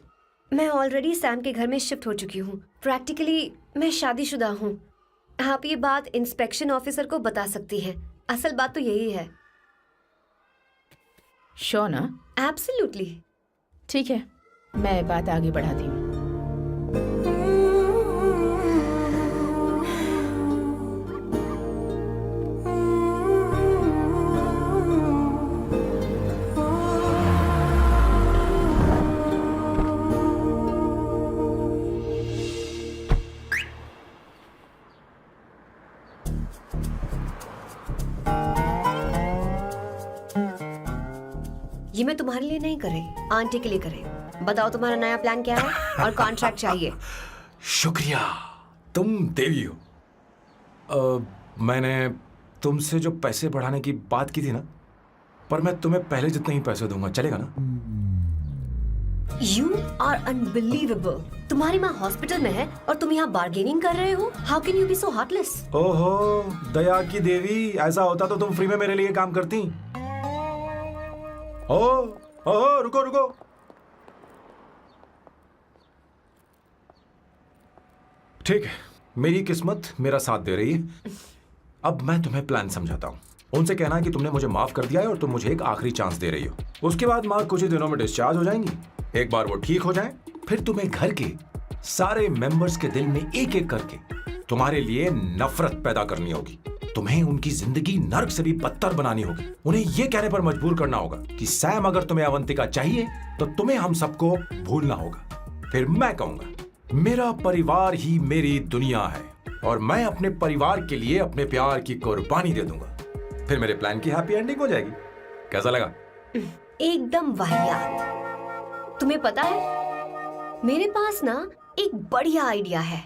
मैं ऑलरेडी सैम के घर में शिफ्ट हो चुकी हूँ। प्रैक्टिकली मैं शादीशुदा हूँ। आप ये बात इंस्पेक्शन ऑफिसर को बता सकती हैं। असल बात तो यही है। श्योर ना? एब्सोल्युटली। ठीक है, मैं बात आगे बढ़ाती हूँ। ये मैं तुम्हारे लिए नहीं करे, आंटी के लिए करे। बताओ तुम्हारा नया प्लान क्या है और कॉन्ट्रैक्ट चाहिए। शुक्रिया, तुम देवी हो। मैंने तुमसे जो पैसे बढ़ाने की बात की थी ना, पर मैं तुम्हें पहले जितने ही पैसे दूंगा, चलेगा ना? You are unbelievable. तुम्हारी माँ हॉस्पिटल में है और तुम यहाँ बार्गेनिंग कर रहे हो? How can you be so heartless? ओहो दया की देवी, ऐसा होता तो तुम फ्री में मेरे लिए काम करती। ओहो रुको रुको, ठीक है, मेरी किस्मत मेरा साथ दे रही है। अब मैं तुम्हें प्लान समझाता हूँ। उनसे कहना कि तुमने मुझे माफ कर दिया है और तुम मुझे एक आखिरी चांस दे रही हो। उसके बाद माँ कुछ ही दिनों में डिस्चार्ज हो जाएंगी। एक बार वो ठीक हो जाएं, फिर तुम्हें घर के सारे मेंबर्स के दिल में एक एक करके तुम्हारे लिए नफरत पैदा करनी होगी। तुम्हें उनकी जिंदगी नर्क से भी बदतर बनानी होगी। उन्हें यह कहने पर मजबूर करना होगा कि सैम, अगर तुम्हें अवंतिका चाहिए तो तुम्हें हम सबको भूलना होगा। फिर मैं कहूंगा मेरा परिवार ही मेरी दुनिया है और मैं अपने परिवार के लिए अपने प्यार की कुर्बानी दे दूंगा। फिर मेरे प्लान की हैप्पी एंडिंग हो जाएगी। कैसा लगा? एकदम वाहियात। तुम्हें पता है, मेरे पास ना एक बढ़िया आइडिया है।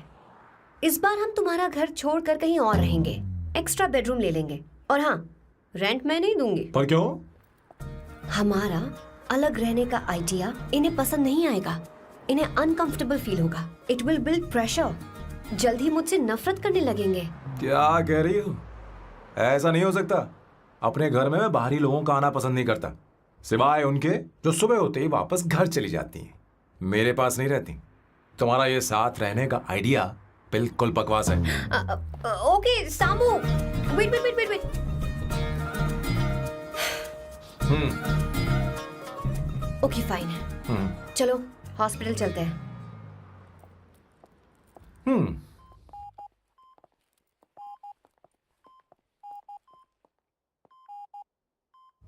इस बार हम तुम्हारा घर छोड़कर कहीं और रहेंगे, एक्स्ट्रा बेडरूम ले लेंगे। और हाँ, रेंट मैं नहीं दूंगी। पर क्यों? हमारा अलग रहने का आइडिया इन्हें पसंद नहीं आएगा। इन्हें अनकंफर्टेबल फील होगा। It will build pressure. जल्द ही मुझसे नफरत करने लगेंगे। क्या कह रही हो? ऐसा नहीं हो सकता। अपने घर में मैं बाहरी लोगों का आना पसंद नहीं करता, सिवाय उनके जो सुबह होते ही वापस घर चली जाती हैं, मेरे पास नहीं रहती। तुम्हारा ये साथ रहने का आइडिया बिल्कुल बकवास है। Okay Samu, wait wait wait wait. Okay fine है। चलो हॉस्पिटल चलते हैं।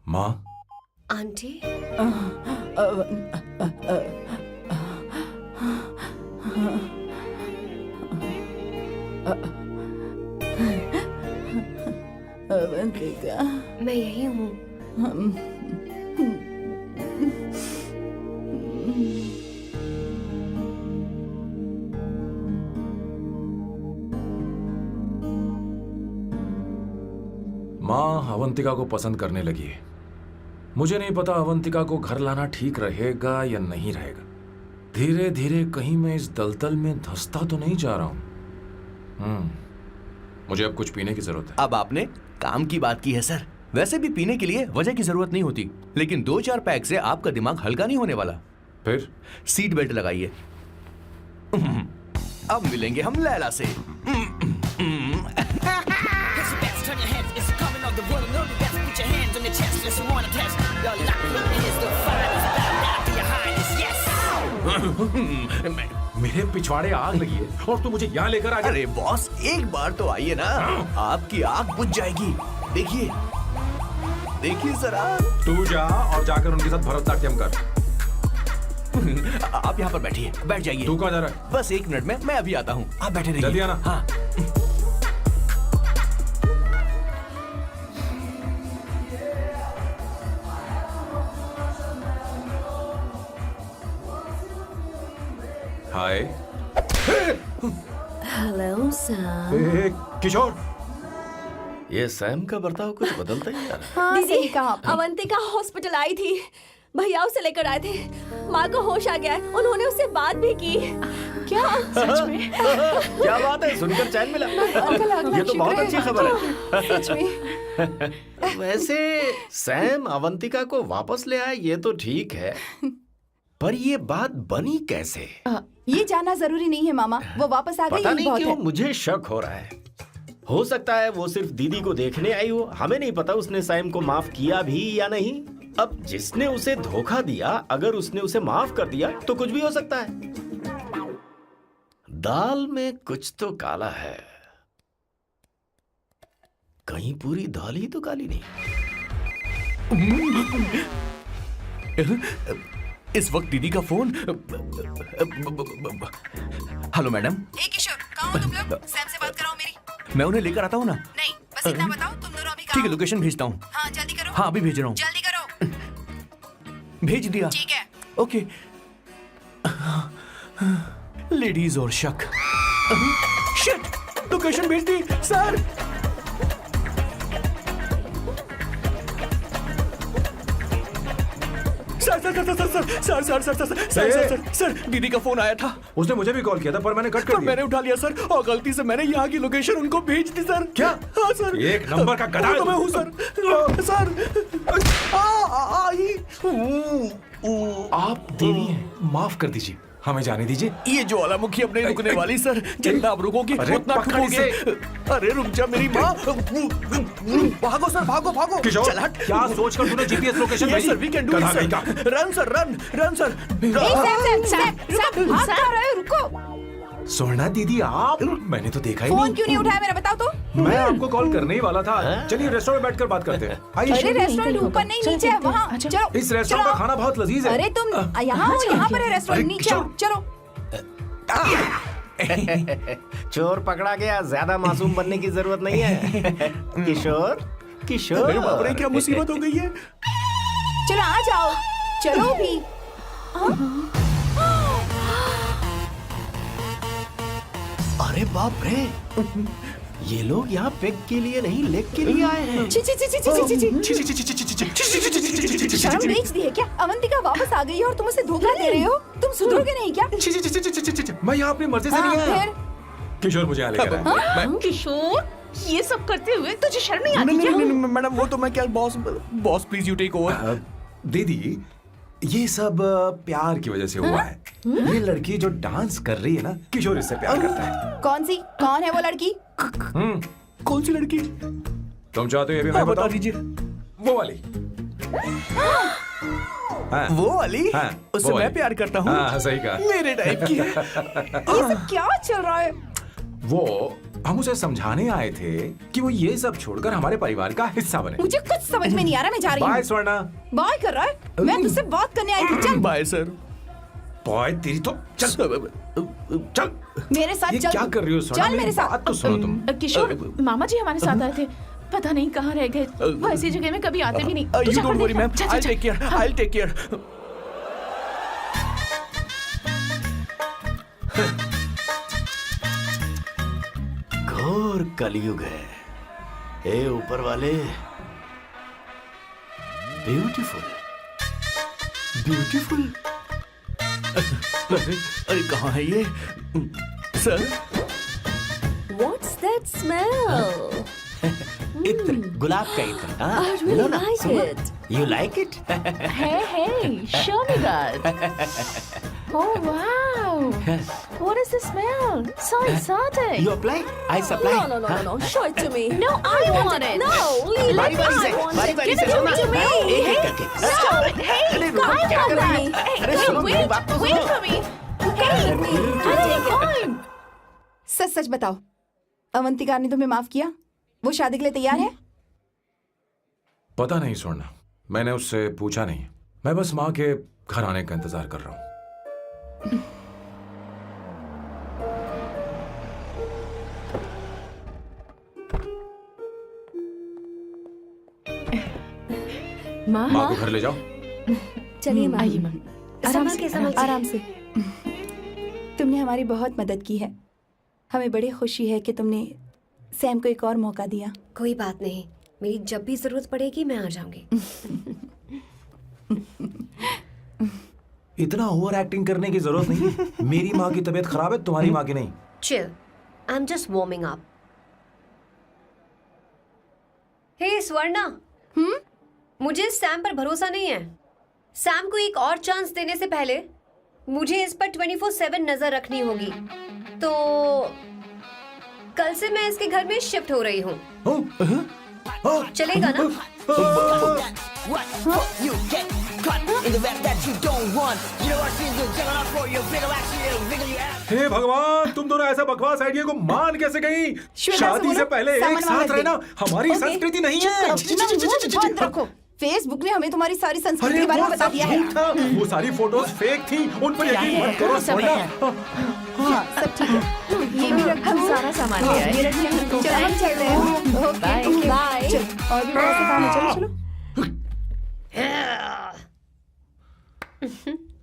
माँ, आंटी, अवंतिका, मैं यही हूँ। माँ अवंतिका को पसंद करने लगी है। मुझे नहीं पता अवंतिका को घर लाना ठीक रहेगा या नहीं रहेगा। धीरे धीरे कहीं मैं इस दलदल में धंसता तो नहीं जा रहा हूं। मुझे अब कुछ पीने की जरूरत है। अब आपने काम की बात की है सर। वैसे भी पीने के लिए वजह की जरूरत नहीं होती, लेकिन 2-4 पैक से आपका दिमाग हल्का नहीं होने वाला। फिर सीट बेल्ट लगाइए। अब मिलेंगे हम लैला से। Hit your best, turn your heads, it's coming on the one and only best. Put your hands on your chest, just wanna test. Your lock is the finest, bow down to your highness, yes. मेरे पिछवाड़े आग लगी है और तू मुझे यहाँ लेकर आ गया। अरे बॉस, एक बार तो आइए ना, आपकी आग बुझ जाएगी। देखिए देखिए जरा। तू जा और जाकर उनके साथ भरतनाट्यम कर। आप यहाँ पर बैठिए, बैठ जाइए। तू कहाँ जा रहा है? बस 1 मिनट में मैं अभी आता हूँ, आप बैठे रहिए। जल्दी आना। हाँ। हाय। Hello sir. ए, किशोर, ये सैम का बर्ताव कुछ बदलता ही जा रहा है। दीदी, अवंतिका हॉस्पिटल आई थी, भैया उसे लेकर आए थे। माँ को होश आ गया है, उन्होंने उससे बात भी की। क्या सच में? क्या बात है, सुनकर चैन मिला। ये तो बहुत अच्छी खबर है। सच में। वैसे सैम अवंतिका को वापस ले आए ये तो ठीक है, पर ये बात बनी कैसे? ये जानना जरूरी नहीं है मामा, वो वापस आ गई, पता यही नहीं बहुत क्यों है। मुझे शक हो रहा है। हो सकता है वो सिर्फ दीदी को देखने आई हो, हमें नहीं पता उसने सैम को माफ किया भी या नहीं। अब जिसने उसे धोखा दिया, अगर उसने उसे माफ कर दिया तो कुछ भी हो सकता है। दाल में कुछ तो काला है, कहीं पूरी दाल ही तो काली नहीं। इस वक्त दीदी का फोन। Hello madam. ए किशोर, कहाँ हो तुम लोग? सैम से बात कराओ मेरी। मैं उन्हें लेकर आता हूँ ना। नहीं, बस इतना बताओ, तुम दोनों अभी ठीक है, लोकेशन भेजता हूँ। हाँ, जल्दी करो। हाँ, अभी भेज रहा हूँ। जल्दी करो। भेज दिया। ठीक है। ओके। लेडीज और शक। शिट, लोकेशन भेज दी सर। सर, दीदी का फोन आया था। उसने मुझे भी कॉल किया था पर मैंने कट कर पर दिया। मैंने उठा लिया सर, और गलती से मैंने यहाँ की लोकेशन उनको भेज दी सर। क्या? हाँ सर। एक नंबर का गधा है तो मैं तू। हूँ सर। आप देवी हैं, माफ कर दीजिए, हमें जाने दीजिए। ये ज्वालामुखी अब नहीं रुकने वाली सर। जितना आप रुकोगे अरे, उतना पकड़ ठुकोगे। अरे रुक जा मेरी माँ। भागो सर, भागो भागो। किशोर, चल हट। क्या सोचकर तूने जीपीएस लोकेशन भेजी? Sir, we can do it sir. Run sir, run sir. भाग कहाँ रहे हो? रुको। सोना दीदी आप, मैंने तो देखा ही फोन नहीं। क्यों नहीं उठाया मेरा, बताओ तो। मैं आपको कॉल करने ही वाला था। चलिए रेस्टोरेंट में बैठकर बात करते हैं। अरे आइए। रेस्टोरेंट ऊपर नहीं, नीचे है, वहाँ चलो। इस रेस्टोरेंट का चलो। खाना बहुत लजीज है। अरे तुम यहाँ हो, यहाँ पर है रेस्टोरेंट, नीचे आओ, चलो। चोर पकड़ा गया, ज्यादा मासूम बनने की जरूरत नहीं है। किशोर, किशोर। अरे बाप रे, क्या मुसीबत हो गई है। चलो आ जाओ, चलो भी। अरे बाप रे, ये लोग यहाँ पेग के लिए नहीं लेग के लिए आए हैं। ची ची ची ची ची ची ची। शर्म बेच दी है क्या? अवंतिका वापस आ गई है और तुम उसे धोखा दे रहे हो? तुम सुधरोगे नहीं क्या? मैं यहाँ अपनी मर्जी से हाँ, नहीं आया। फिर? किशोर मुझे यहाँ लेकर आया। किशोर, ये सब करते हुए तुझे शर्म नहीं आती नहीं क्या? नहीं नहीं मैडम, वो तो मैं क्या, boss please you take over. दीदी, ये सब प्यार की वजह से हुआ है। ये लड़की जो डांस कर रही है ना, किशोर इससे प्यार करता है। कौन है वो लड़की? कौन सी लड़की? तुम चाहते हो ये भी मैं हाँ, बता बताऊं? दीजिए। वो वाली। हाँ, वो वाली? हाँ, उससे वो मैं वाली। प्यार करता हूँ। हाँ, सही कहा। मेरे टाइप की है। ये सब क्या चल रहा है? वो हम उसे समझाने आए थे कि वो ये सब छोड़कर हमारे परिवार का हिस्सा बने। मुझे कुछ समझ में नहीं आ रहा, मैं जा रही बाय हूँ। स्वर्णा। बाय कर रहा है? मैं तुझसे बात करने आई थी, चल। Bye sir. बॉय तेरी तो चल चल। मेरे साथ ये चल। क्या कर रही हो स्वर्णा? चल मेरे मेरी साथ। बात तो सुनो तुम। किशोर, मामा जी हमारे साथ आए थे, पता नहीं कहाँ रह गए। वो ऐसी जगह में कभी आते भी नहीं। तू यू जाकर डोंट वरी देखना। मैम, जा, जा, आई जा। Take care, I take care. घोर कलयुग है। हे ऊपर वाले, ब्यूटीफुल, ब्यूटीफुल। अरे कहाँ है ये सर? What's that smell? इत्र, गुलाब का इत्र। हाँ, I really लो ना, like सुनो। it. You like it? Hey, show me that. Oh wow! What is the smell? So exotic. You apply, I supply। No. Show it to me. No, I want it. No, leave बारी it. बारी से, I want बारी it. बारी Give से it सुनना। to me. एक एक करके। अरे रुको, I क्या want कर रही that. है? Hey, अरे सुनो, मेरी बात तो wait सुनो। for me. I take it. Fine. सच सच बताओ, अवंतिका ने तुम्हें माफ किया? वो शादी के लिए तैयार है? पता नहीं स्वर्णा, मैंने उससे पूछा नहीं। मैं बस माँ के घर आने का इंतजार कर रहा हूँ। माँ, माँ को घर ले जाओ। चलिए माँ। आइए माँ। संभाल के, संभाल के। आराम से। तुमने हमारी बहुत मदद की है। हमें बड़ी खुशी है कि तुमने सैम को एक और मौका दिया। कोई बात नहीं, मेरी जब भी जरूरत पड़ेगी मैं आ जाऊंगी। इतना ओवर एक्टिंग करने की जरूरत नहीं। मेरी माँ की तबीयत खराब है, तुम्हारी माँ की नहीं। Chill, I am just warming up. Hey Swarna, मुझे सैम पर भरोसा नहीं है। सैम को एक और चांस देने से पहले मुझे इस पर 24/7 नजर रखनी होगी। तो कल से मैं इसके घर में शिफ्ट हो रही हूँ। चलेगा ना? What? You get caught in the rap that you don't want. You know what she's doing? Jumping off for your bigger action, it'll wiggle your ass. हे भगवान, तुम दोनों ऐसा बकवास आइडिया को मान कैसे गई? श्वेता से शादी से बोलो, पहले सामान एक वहाँ साथ रख दे। रहना हमारी ओके? संस्कृति नहीं चुप है। करो, अपना मुंह बंद रखो। फेसबुक ने हमें तुम्हारी सारी संस्कृति अरे के बारे वो में बता सब दिया है। झूठ था। वो सारी फोटोज फेक थी, उन पर यकीन मत करो स्वर्णा। हाँ, सब ठीक है। ये भी रख, हम सारा सामान ले आए। ये रख लें। चलो हम चल रहे हैं। Okay, bye. चलो, और भी बहुत से काम है, चलो चलो।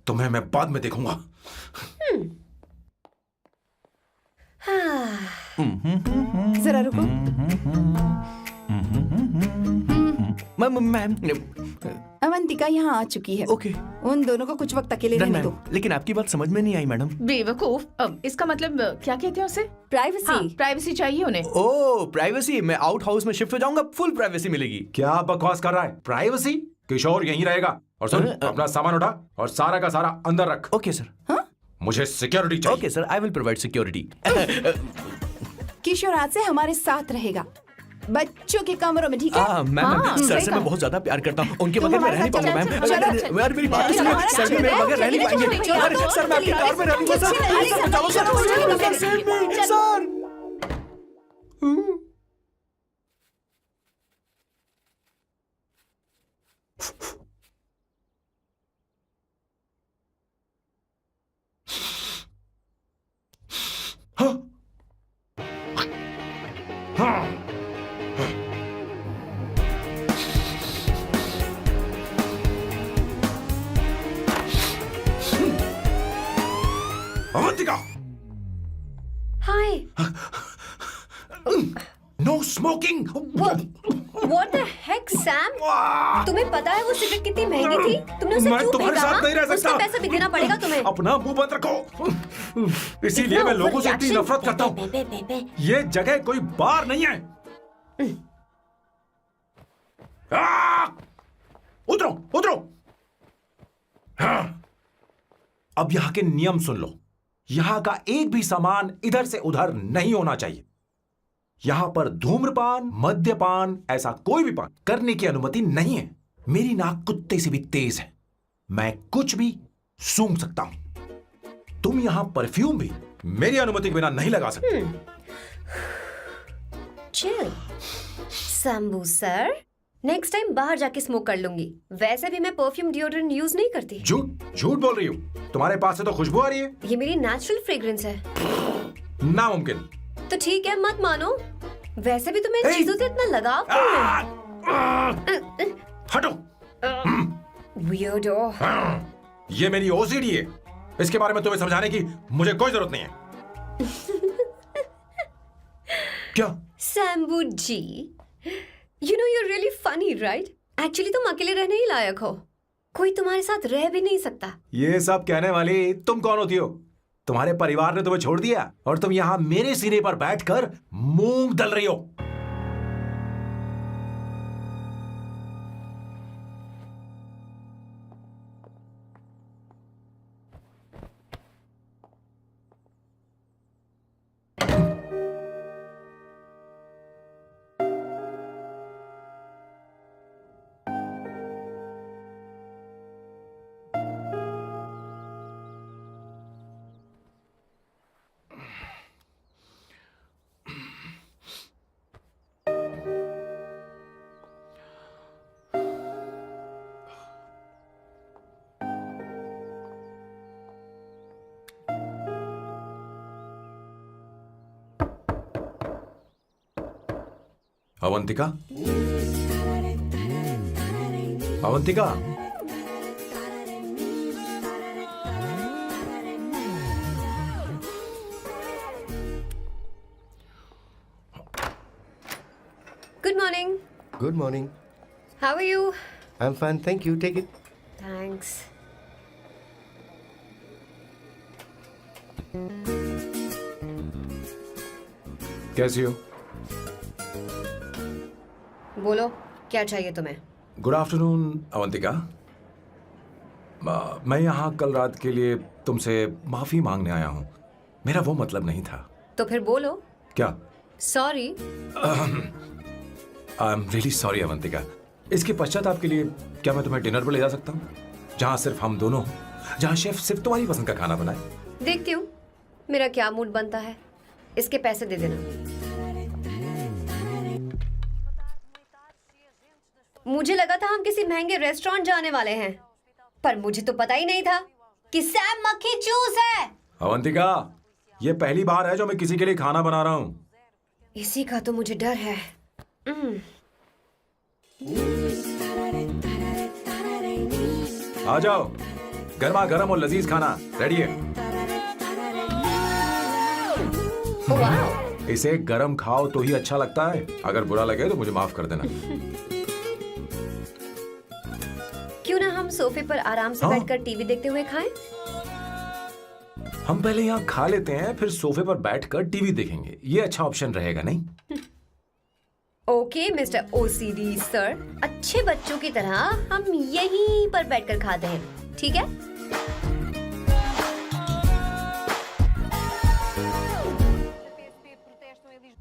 तुम्हें मैं बाद में देखूंगा। जरा रुको। मैम अवंतिका यहाँ आ चुकी है। ओके उन दोनों को कुछ वक्त अकेले रहने दो। लेकिन आपकी बात समझ में नहीं आई मैडम। बेवकूफ, इसका मतलब क्या कहते हैं उसे? प्राइवेसी। हाँ, प्राइवेसी चाहिए उन्हें। ओह प्राइवेसी, मैं आउट हाउस में शिफ्ट हो जाऊंगा, फुल प्राइवेसी मिलेगी। क्या बकवास कर रहा है? प्राइवेसी? किशोर यहीं रहेगा। और सुन, अपना सामान उठा और सारा का सारा अंदर रख। Okay sir. मुझे सिक्योरिटी चाहिए। Okay sir, I will provide security. Kishore आज से हमारे साथ रहेगा, बच्चों के कमरों में, ठीक है? मैम सर से मैं बहुत ज्यादा प्यार करता हूँ, उनके बगैर मैं रह नहीं पाऊंगा मैम। यार मेरी बात सुनिए, सर भी मेरे बगैर रह नहीं पाएंगे। अरे सर मैं आपकी कार में रह लूंगा sir. Avantika, hi. No smoking. What the heck, Sam? तुम्हें पता है वो सिगरेट कितनी महंगी थी? तुमने उसे मैं क्यों तुम्हारे खरीदा? साथ नहीं रह सकता। उसका पैसा भी देना पड़ेगा तुम्हें। अपना मुंह बंद रखो। इसीलिए मैं लोगों से इतनी नफरत करता हूँ। ये जगह कोई बार नहीं है। उतरो उतरो। अब यहाँ के नियम सुन लो। यहाँ का एक भी सामान इधर से उधर नहीं होना चाहिए। यहां पर धूम्रपान, मद्यपान, ऐसा कोई भी पान करने की अनुमति नहीं है। मेरी नाक कुत्ते से भी तेज है, मैं कुछ भी सूंघ सकता हूं। तुम यहां परफ्यूम भी मेरी अनुमति के बिना नहीं लगा सकते। Chill Shambhu sir, next time बाहर जाके स्मोक कर लूंगी। वैसे भी मैं परफ्यूम डिओड्रेंट यूज नहीं करती। झूठ झूठ बोल रही हो। तुम्हारे पास से तो खुशबू आ रही है। ये मेरी नेचुरल फ्रेग्रेंस है। नामुमकिन। तो ठीक है, मत मानो। वैसे भी तुम्हें इन चीजों से इतना लगाव क्यों है? हटो। Weirdo। ये मेरी ओसीडी है, इसके बारे में तुम्हें समझाने की मुझे कोई जरूरत नहीं है। क्या? शंभू जी, you know you're really funny, right? Actually तुम अकेले रहने ही लायक हो। कोई तुम्हारे साथ रह भी नहीं सकता। ये सब कहने वाली तुम कौन होती हो? तुम्हारे परिवार ने तुम्हें छोड़ दिया और तुम यहां मेरे सिरे पर बैठकर मूंग दल रही हो। Avantika, Avantika, Good morning. Good morning. How are you? I am fine, thank you, take it. Thanks. कैसी हो? बोलो, क्या चाहिए तुम्हें? Good afternoon Avantika. मैं यहाँ कल रात के लिए तुमसे माफी मांगने आया हूँ। मेरा वो मतलब नहीं था। तो फिर बोलो। क्या? Sorry. I am really sorry Avantika. इसके पश्चाताप के लिए क्या मैं तुम्हें डिनर पर ले जा सकता हूँ, जहाँ सिर्फ हम दोनों, जहाँ शेफ सिर्फ तुम्हारी पसंद का खाना बनाए? देखती हूँ मेरा क्या मूड बनता है। इसके पैसे दे देना। मुझे लगा था हम किसी महंगे रेस्टोरेंट जाने वाले हैं, पर मुझे तो पता ही नहीं था कि सैम मक्खी चूस है। अवंतिका, ये पहली बार है जो मैं किसी के लिए खाना बना रहा हूँ। इसी का तो मुझे डर है। आ जाओ, गर्मा गर्म और लजीज खाना रेडी है। वाह, इसे गरम खाओ तो ही अच्छा लगता है, अगर बुरा लगे तो मुझे माफ कर देना। क्यों ना हम सोफे पर आराम से हाँ? बैठकर टीवी देखते हुए खाएं? हम पहले यहाँ खा लेते हैं, फिर सोफे पर बैठकर टीवी देखेंगे। ये अच्छा ऑप्शन रहेगा नहीं? ओके मिस्टर ओसीडी सर, अच्छे बच्चों की तरह हम यहीं पर बैठकर खाते हैं, ठीक है?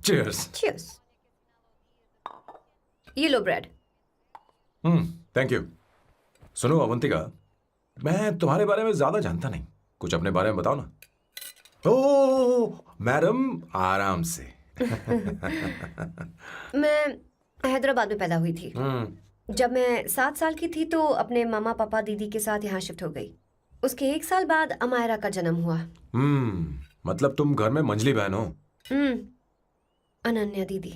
चीयर्स। Cheers. ये लो ब्रेड। Thank you. सुनो अवंतिका, मैं तुम्हारे बारे में ज्यादा जानता नहीं, कुछ अपने बारे में बताओ ना। ओह मैडम, आराम से। मैं हैदराबाद में पैदा हुई थी। जब मैं 7 साल की थी तो अपने मामा पापा दीदी के साथ यहाँ शिफ्ट हो गई। उसके 1 साल बाद अमायरा का जन्म हुआ। मतलब तुम घर में मंझली बहन हो? अनन्या दीदी।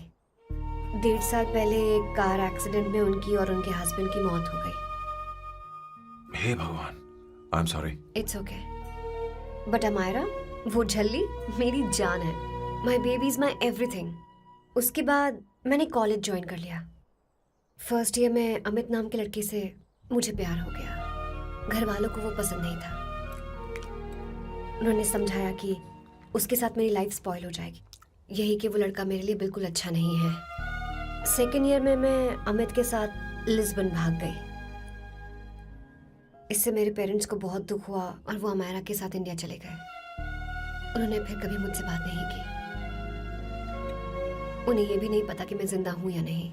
1.5 साल पहले एक कार एक्सीडेंट में उनकी और उनके हस्बैंड की मौत हो गई। हे भगवान, I am sorry. It's okay. But Amayra, वो झल्ली मेरी जान है। My baby is my everything. उसके बाद मैंने कॉलेज ज्वाइन कर लिया। फर्स्ट ईयर में अमित नाम के लड़के से मुझे प्यार हो गया। घर वालों को वो पसंद नहीं था। उन्होंने समझाया कि उसके साथ मेरी लाइफ स्पॉइल हो जाएगी, यही कि वो लड़का मेरे लिए बिल्कुल अच्छा नहीं है। सेकेंड ईयर में मैं अमित के साथ लिस्बन भाग गई। इससे मेरे पेरेंट्स को बहुत दुख हुआ और वो अमायरा के साथ इंडिया चले गए। उन्होंने फिर कभी मुझसे बात नहीं की। उन्हें ये भी नहीं पता कि मैं जिंदा हूं या नहीं।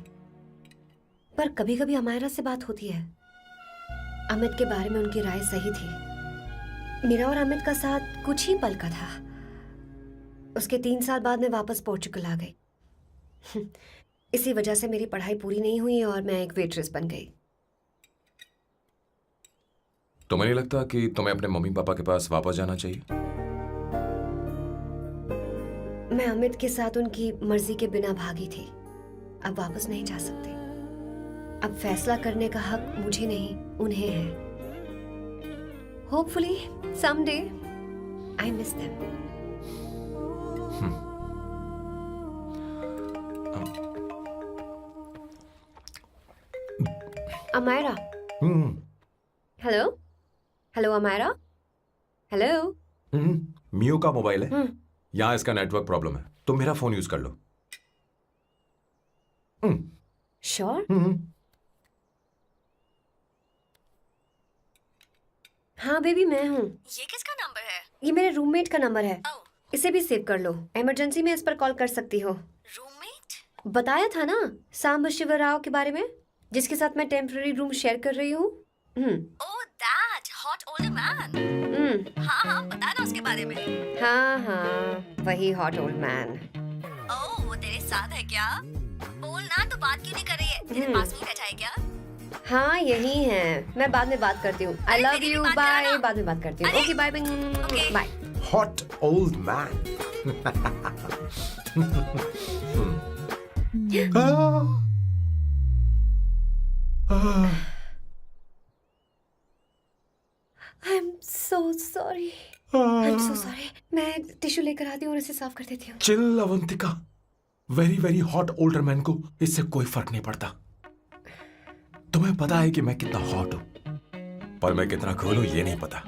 पर कभी कभी अमायरा से बात होती है। अमित के बारे में उनकी राय सही थी। मेरा और अमित का साथ कुछ ही पल का था। उसके 3 साल बाद मैं वापस पोर्चुगल आ गई। इसी वजह से मेरी पढ़ाई पूरी नहीं हुई और मैं एक वेट्रेस बन गई। तुम्हें नहीं लगता कि तुम्हें अपने मम्मी पापा के पास वापस जाना चाहिए? मैं अमित के साथ उनकी मर्जी के बिना भागी थी। अब वापस नहीं जा सकती। अब फैसला करने का हक मुझे नहीं, उन्हें है। Hopefully someday I miss them. Amaira. Hello hello Amaira. Hello. मियो का मोबाइल है, यहाँ इसका नेटवर्क प्रॉब्लम है, तुम मेरा फोन यूज कर लो। श्योर? हाँ बेबी, मैं हूँ। ये किसका नंबर है? ये मेरे रूममेट का नंबर है। इसे भी सेव कर लो। इमरजेंसी में इस पर कॉल कर सकती हो। रूममेट? बताया था ना सांब शिवराव के बारे में, जिसके साथ मैं टेम्पररी रूम शेयर कर रही हूँ। Oh that hot old man. हाँ बता ना उसके बारे में। हाँ, वही हॉट ओल्ड मैन। ओह वो तेरे साथ है क्या? बोल ना, तो बात क्यों नहीं कर रही है? तेरे पास में बैठा है क्या? हाँ यही है। मैं बाद में बात करती हूँ। I love you, bye. बाद में बात करती हूँ। Okay bye bye. Hot old man. I am so sorry. मैं टिश्यू लेकर आती हूँ और इसे साफ कर देती हूँ। Chill Avantika, very very hot older man को इससे कोई फर्क नहीं पड़ता। तुम्हें पता है कि मैं कितना हॉट हूं, पर मैं कितना कूल हूं ये नहीं पता।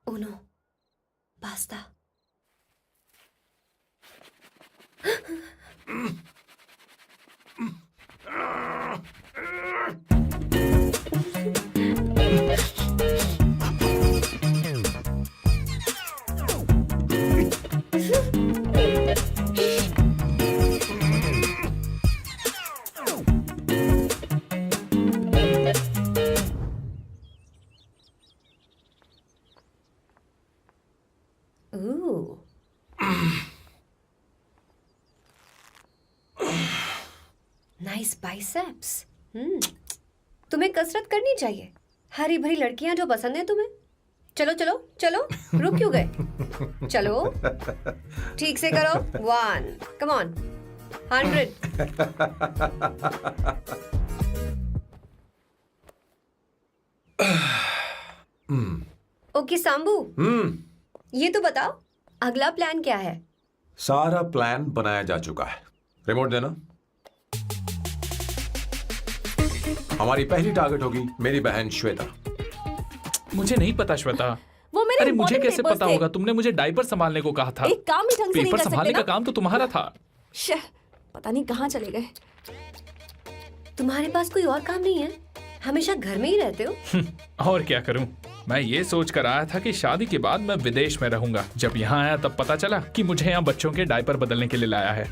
Uno, basta. Ooh. Nice biceps. तुम्हें कसरत करनी चाहिए। हरी भरी लड़कियां जो पसंद है तुम्हें। चलो चलो चलो, रुक क्यों गए? चलो ठीक से करो। 1 कम ऑन 100। ओके सांबू, ये तो बताओ अगला प्लान क्या है? सारा प्लान बनाया जा चुका है। रिमोट देना। हमारी पहली टारगेट होगी मेरी बहन श्वेता। मुझे नहीं पता श्वेता। वो मेरे अरे मुझे important कैसे papers पता थे। होगा? तुमने मुझे डायपर संभालने को कहा था। एक काम ही ढंग से नहीं पेपर कर सकते संभालने ना? का काम तो तुम्हारा था। शह, पता नहीं कहाँ चले गए। तुम्हारे पास कोई और काम नहीं है? हमेशा घर में ही रहते हो? और क्या करूं? मैं ये सोच कर आया था कि शादी के बाद मैं विदेश में रहूंगा। जब यहाँ आया तब पता चला कि मुझे यहाँ बच्चों के डायपर बदलने के लिए लाया है।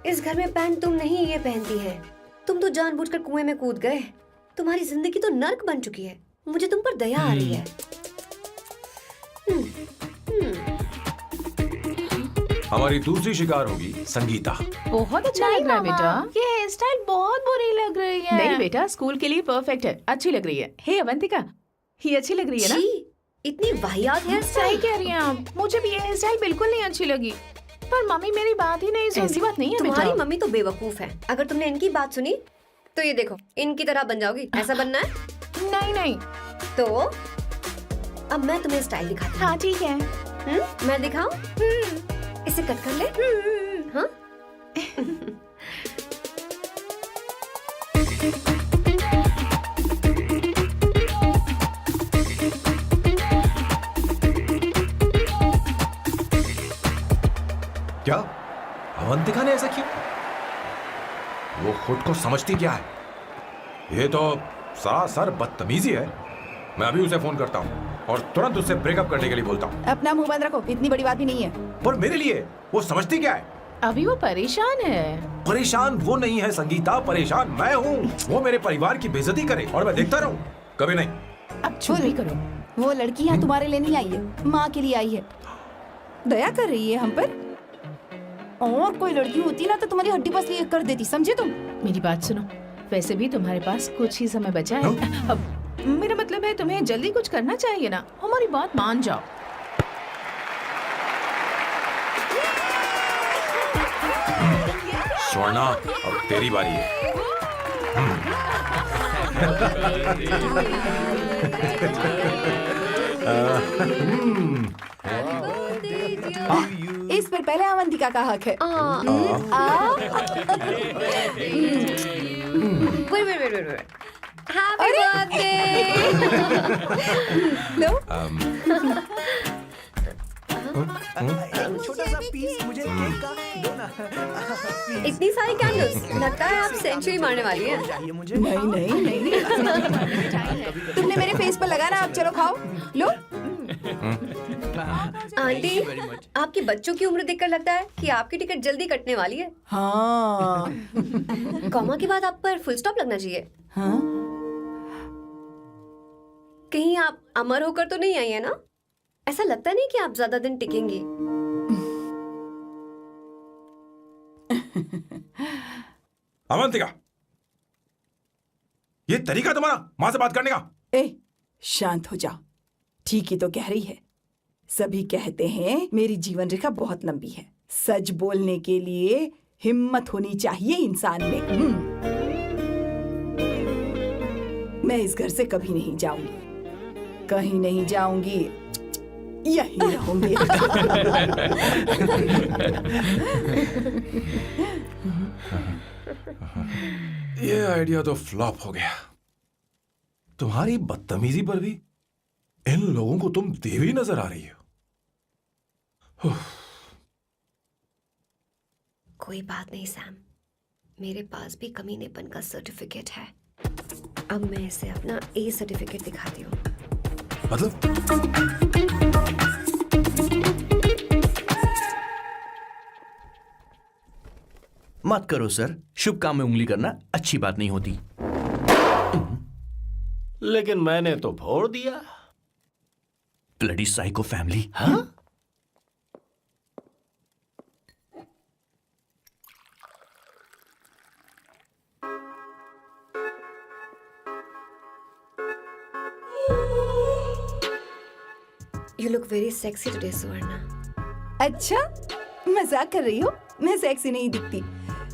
इस घर में पैंट तुम नहीं ये पहनती है। तुम तो जानबूझकर कुएं में कूद गए। तुम्हारी जिंदगी तो नर्क बन चुकी है। मुझे तुम पर दया आ रही है। हमारी दूसरी शिकार होगी संगीता। बहुत अच्छा लग रहा है बेटा। ये हेयर स्टाइल बहुत बुरी लग रही है। नहीं बेटा, स्कूल के लिए परफेक्ट है, अच्छी लग रही है। हे अवंतिका, ये अच्छी लग रही है ना? छी, इतनी वाहियात हेयर सही स्टाइल। कह रही हैं आप। मुझे भी ये हेयर स्टाइल बिल्कुल नहीं अच्छी लगी। पर मम्मी मेरी बात ही नहीं ऐसी सुनती। बात नहीं है तुम्हारी बेटा। मम्मी तो बेवकूफ है। अगर तुमने इनकी बात सुनी तो ये देखो इनकी तरह बन जाओगी। ऐसा बनना है नहीं नहीं। तो अब मैं तुम्हें स्टाइल दिखाती हूँ। हाँ ठीक है। मैं दिखाऊं? इसे कट कर ले। हाँ? क्या अवंतिका ने ऐसा किया? वो खुद को समझती क्या है? ये तो सरासर बदतमीजी है। मैं अभी उसे फोन करता हूँ और तुरंत उससे ब्रेकअप करने के लिए बोलता हूँ। अपना मुंह बंद रखो, इतनी बड़ी बात भी नहीं है। पर मेरे लिए वो समझती क्या है? अभी वो परेशान है। परेशान वो नहीं है संगीता, परेशान मैं हूँ। वो मेरे परिवार की बेइज्जती करे और मैं देखता रहूँ? कभी नहीं। अब चुप भी करो। वो लड़की यहाँ तुम्हारे लिए नहीं आई है, माँ के लिए आई है। दया कर रही है हम पर। और कोई लड़की होती ना तो तुम्हारी हड्डी पसली कर देती, समझे तुम? मेरी बात सुनो, वैसे भी तुम्हारे पास कुछ ही समय बचा है। अब मेरा मतलब है तुम्हें जल्दी कुछ करना चाहिए ना। हमारी बात मान जाओ। स्वर्णा, अब तेरी बारी है। इस पर पहले अवंतिका का हक है। wait. Happy birthday! लो, छोटा सा पीस मुझे केक का दो ना। इतनी सारी कैंडल्स, लगता है आप सेंचुरी मारने वाली हैं। चाहिए मुझे। नहीं नहीं नहीं। तुमने मेरे फेस पर लगाना, अब चलो खाओ। लो। आंटी, आपके बच्चों की उम्र देखकर लगता है कि आपकी टिकट जल्दी कटने वाली है। हाँ कॉमा के बाद आप पर फुल स्टॉप लगना चाहिए। हाँ। कहीं आप अमर होकर तो नहीं आई है ना? ऐसा लगता नहीं कि आप ज्यादा दिन टिकेंगी। अवंतिका, ये तरीका तुम्हारा माँ से बात करने का? ए, शांत हो जाओ। ठीक ही तो कह रही है। सभी कहते हैं मेरी जीवन रेखा बहुत लंबी है। सच बोलने के लिए हिम्मत होनी चाहिए इंसान में। मैं इस घर से कभी नहीं जाऊंगी, कहीं नहीं जाऊंगी, यहीं रहूंगी। ये आइडिया तो फ्लॉप हो गया। तुम्हारी बदतमीजी पर भी इन लोगों को तुम देवी नजर आ रही हो। कोई बात नहीं सैम, मेरे पास भी कमीनेपन का सर्टिफिकेट है। अब मैं इसे अपना ए सर्टिफिकेट दिखाती हूँ। मतलब मत करो सर, शुभ काम में उंगली करना अच्छी बात नहीं होती। लेकिन मैंने तो फोड़ दिया। Bloody psycho family. हाँ? You look very sexy today, Suvarna. अच्छा, मजाक कर रही हो? मैं सेक्सी नहीं दिखती।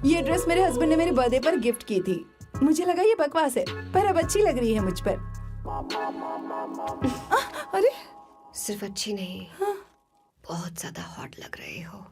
ये ड्रेस मेरे हस्बैंड ने मेरे बर्थडे पर गिफ्ट की थी। मुझे लगा ये बकवास है, पर अब अच्छी लग रही है मुझ पर। अरे सिर्फ अच्छी नहीं, बहुत ज्यादा हॉट लग रहे हो।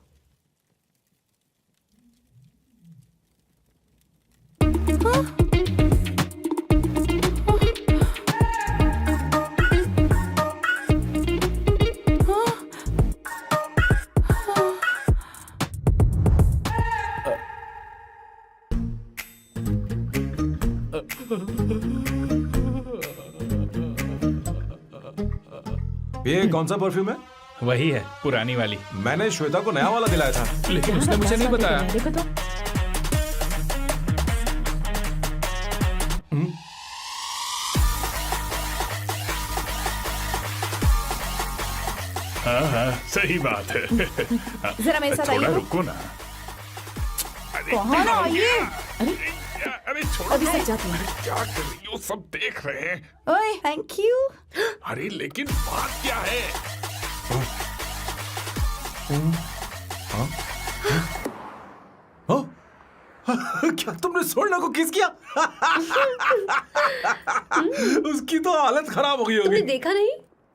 ये कौन सा परफ्यूम है? वही है, पुरानी वाली। मैंने श्वेता को नया वाला दिलाया था। लेकिन उसने मुझे नहीं बताया। देखो तो। हाँ, सही बात है। जरा मेरे साथ थोड़ा आइए। रुको ना। कहाँ आइए? अरे छोड़ो। अभी तक जाती हूँ। क्या कर रही हो? सब देख रहे हैं। ओए, थैंक यू। अरे लेकिन बात क्या है? क्या तुमने सोना को किस किया? उसकी तो हालत खराब हो गई तुमने होगी। देखा नहीं?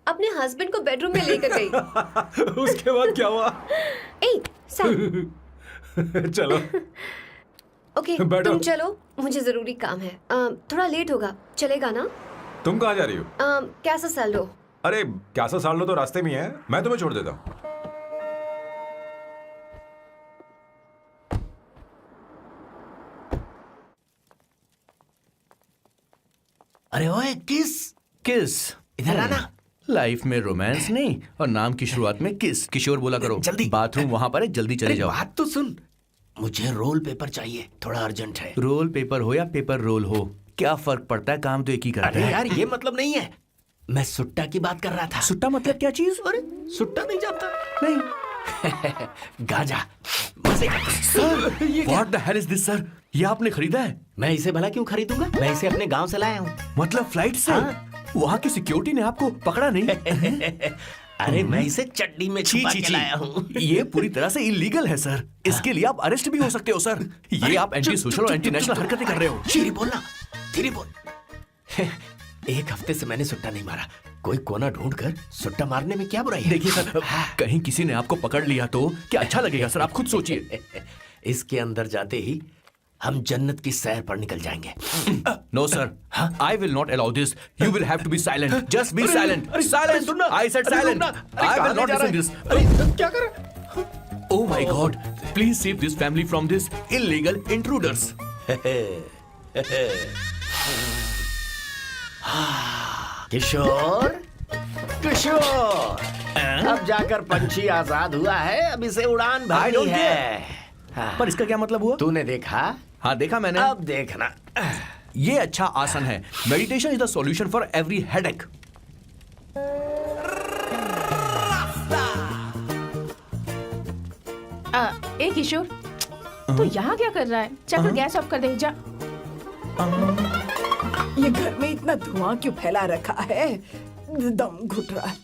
अपने हस्बैंड को बेडरूम में लेकर गई। उसके बाद क्या हुआ? ए, सर। चलो। ओके, बैठो। तुम चलो, मुझे जरूरी काम है। थोड़ा लेट होगा, चलेगा ना? तुम कहाँ जा रही हो? कैसा सैल्डो? अरे कैसा साल लो तो रास्ते में ही है, मैं तुम्हें छोड़ देता हूँ। अरे ओए किस किस? इधर आना। लाइफ में रोमांस नहीं और नाम की शुरुआत में किस। किशोर बोला करो। जल्दी। बाथरूम वहां पर है, जल्दी चले अरे जाओ। बात तो सुन, मुझे रोल पेपर चाहिए, थोड़ा अर्जेंट है। रोल पेपर हो या पेपर रोल हो, क्या फर्क पड़ता है? काम तो एक ही करता अरे है। यार ये मतलब नहीं है, मैं सुट्टा की बात कर रहा था। सुट्टा मतलब क्या चीज? अरे सुट्टा नहीं जानता? नहीं। गांजा मजे का। What the hell is this, sir? ये आपने खरीदा है? मैं इसे भला क्यों खरीदूंगा? मैं इसे अपने गांव से लाया हूँ। मतलब फ्लाइट से? हाँ। वहाँ की सिक्योरिटी ने आपको पकड़ा नहीं? अरे मैं इसे चड्डी में छी छुपा छी के छी, लाया हूँ। ये पूरी तरह से इलीगल है सर। इसके लिए आप अरेस्ट भी हो सकते हो सर। ये आप एंटी सोशल और एंटी नेशनल हरकतें कर रहे हो। धीरे बोलना, धीरे बोल। एक हफ्ते से मैंने सुट्टा नहीं मारा। कोई कोना ढूंढ कर सुट्टा मारने में क्या बुराई है? देखिए सर, कहीं किसी ने आपको पकड़ लिया तो क्या अच्छा लगेगा सर? आप खुद सोचिए। इसके अंदर जाते ही हम जन्नत की सैर पर निकल जाएंगे। No sir, I will not allow this. You will have to be silent. Just be silent. Silent. I said silent. I will not listen this. क्या कर रहा है? Oh my God! Please save this family from this illegal intruders. किशोर, किशोर, अब जाकर पंछी आजाद हुआ है, अब इसे उड़ान I भरनी don't है। हाँ। पर इसका क्या मतलब हुआ? तूने देखा? हाँ देखा मैंने। अब देखना। ये अच्छा आसन है। Meditation is the solution for every headache. ए किशोर, तू यहाँ क्या कर रहा है? जाकर गैस ऑफ कर दे जा। ये घर में इतना धुआं क्यों फैला रखा है? दम घुट रहा है।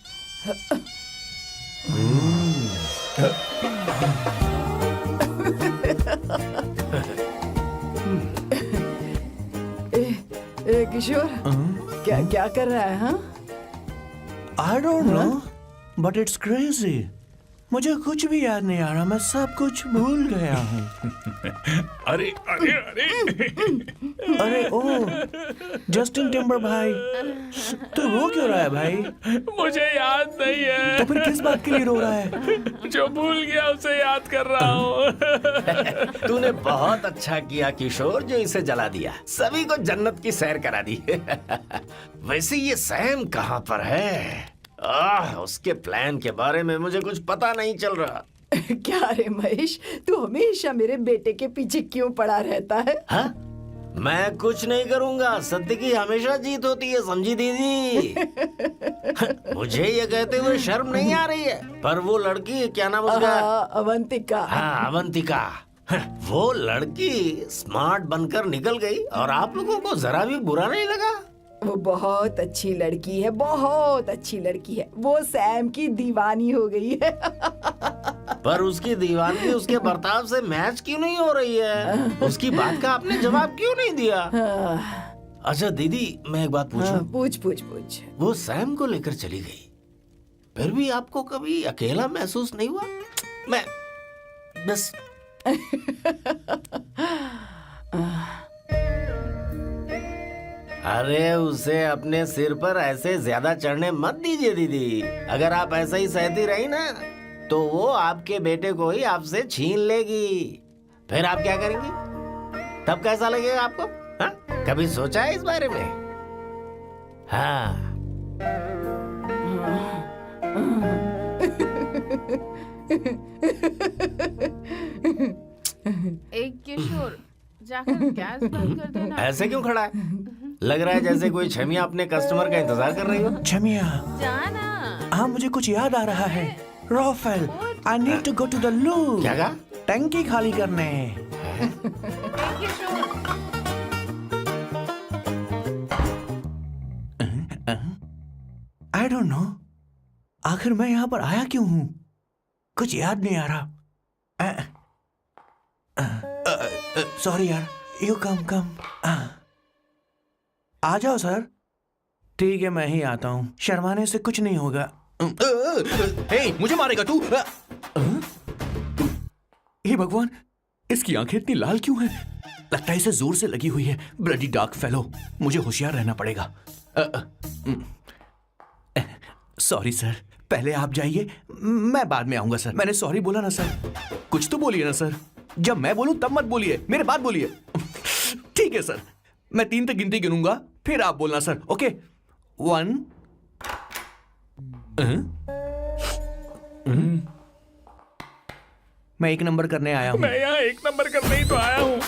ए किशोर, क्या क्या कर रहा है? हाँ, I don't know, but it's crazy. मुझे कुछ भी याद नहीं आ रहा। मैं सब कुछ भूल गया हूँ। अरे अरे अरे अरे ओ, जस्टिन टिम्बर भाई, तू रो क्यों रहा है भाई? मुझे याद नहीं है। तो फिर किस बात के लिए रो रहा है? जो भूल गया उसे याद कर रहा हूँ। तूने बहुत अच्छा किया किशोर, जो इसे जला दिया। सभी को जन्नत की सैर करा दी। वैसे ये सैम कहाँ पर है? उसके प्लान के बारे में मुझे कुछ पता नहीं चल रहा। क्या रे महेश, तू हमेशा मेरे बेटे के पीछे क्यों पड़ा रहता है? हाँ? मैं कुछ नहीं करूंगा। सत्य की हमेशा जीत होती है, समझी दीदी? मुझे ये कहते हुए शर्म नहीं आ रही है, पर वो लड़की, क्या नाम उसका? अवंतिका। हाँ, अवंतिका। वो लड़की स्मार्ट बनकर निकल गई और आप लोगों को जरा भी बुरा नहीं लगा? वो बहुत अच्छी लड़की है, बहुत अच्छी लड़की है। वो सैम की दीवानी हो गई है। पर उसकी दीवानी उसके बर्ताव से मैच क्यों नहीं हो रही है? उसकी बात का आपने जवाब क्यों नहीं दिया? अच्छा दीदी, मैं एक बात पूछूं? पूछ पूछ पूछ। वो सैम को लेकर चली गई, फिर भी आपको कभी अकेला महसूस नहीं हुआ? मैं बस अरे उसे अपने सिर पर ऐसे ज्यादा चढ़ने मत दीजिए दीदी। अगर आप ऐसा ही सहती रही ना तो वो आपके बेटे को ही आपसे छीन लेगी। फिर आप क्या करेंगी? तब कैसा लगेगा आपको? हा? कभी सोचा है इस बारे में? हाँ। एक किशोर जाकर गैस बंद कर देना। ऐसे क्यों खड़ा है? लग रहा है जैसे कोई छमिया अपने कस्टमर का इंतजार कर रही हो। छमिया, जाना। हाँ मुझे कुछ याद आ रहा है। Raphael, I need to go to the loo. क्या कहा? टंकी खाली करने। एक किशोर। आई डोंट नो, आखिर मैं यहाँ पर आया क्यों हूँ? कुछ याद नहीं आ रहा। सॉरी यार, यू कम। आ जाओ सर। ठीक है, मैं ही आता हूँ, शर्माने से कुछ नहीं होगा। हे, मुझे मारेगा तू? हे भगवान, इसकी आंखें इतनी लाल क्यों हैं? लगता है इसे जोर से लगी हुई है। ब्लडी डार्क फेलो, मुझे होशियार रहना पड़ेगा। सॉरी सर, पहले आप जाइए, मैं बाद में आऊंगा सर। मैंने सॉरी बोला ना सर। कुछ तो बोलिए ना सर। जब मैं बोलूं तब मत बोलिए, मेरे बाद बोलिए। ठीक है सर, मैं 3 तक गिनती गिनूंगा, फिर आप बोलना सर। ओके, 1। मैं 1 नंबर करने आया हूँ। मैं यहाँ 1 नंबर करने ही तो आया हूँ।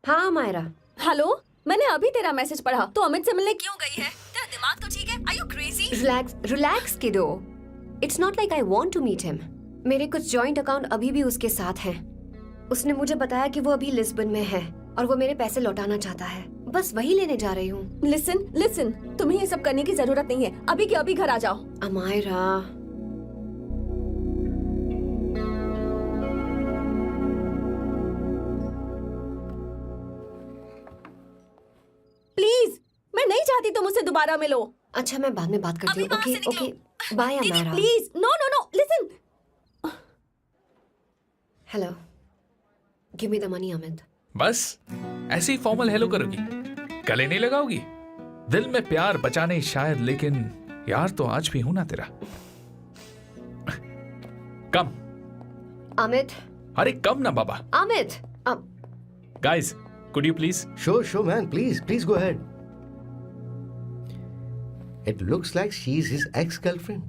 हाँ मायरा। हेलो, मैंने अभी तेरा मैसेज पढ़ा। तो अमित से मिलने क्यों गई है? तेरा दिमाग तो ठीक है? Are you crazy? Relax kiddo. It's not like I want to meet him. मेरे कुछ जॉइंट अकाउंट अभी भी उसके साथ हैं। उसने मुझे बताया कि वो अभी लिस्बन में है और वो मेरे पैसे लौटाना चाहता है। बस वही लेने जा रही हूँ। लिसन, तुम्हें ये सब करने की जरूरत नहीं है। अभी के अभी घर आ जाओ। अमायरा, प्लीज, मैं नहीं चाहती तुम मुझसे दोबारा मिलो। अच्छा मैं बाद में बात करती हूँ। Okay, bye Amayra. Please, no, listen. Hello, give me the money Amit. बस ऐसे ही फॉर्मल हेलो करोगी, गले नहीं लगाओगी? दिल में प्यार बचा नहीं शायद, लेकिन यार तो आज भी हूं ना तेरा। कम अमित। अरे कम ना बाबा। Amit, guys, could you please? Sure, man. Please go ahead. It looks like she's his ex-girlfriend.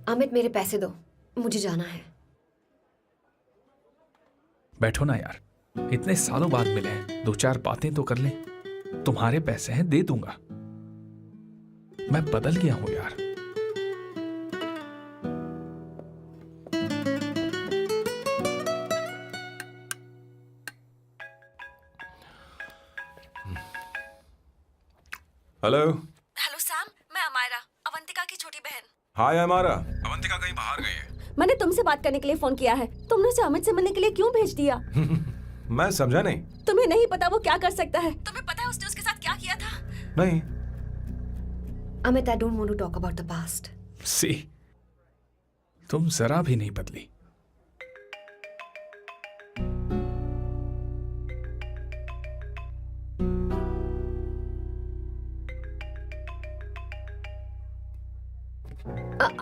Amit मेरे पैसे दो, मुझे जाना है। बैठो ना यार, इतने सालों बाद मिले हैं, 2-4 बातें तो कर लें। तुम्हारे पैसे हैं, दे दूंगा। मैं बदल गया हूं यार। हेलो सैम, मैं अमायरा, अवंतिका की छोटी बहन। हाय हमारा। अवंतिका कहीं बाहर गई है। मैंने तुमसे बात करने के लिए फोन किया है। तुमने उसे अमित से मिलने के लिए क्यों भेज दिया? मैं समझा नहीं। तुम्हें नहीं पता वो क्या कर सकता है? तुम्हें पता है उसने उसके साथ क्या किया था? नहीं। Amit, I don't want to talk about the past. See, तुम जरा भी नहीं बदली।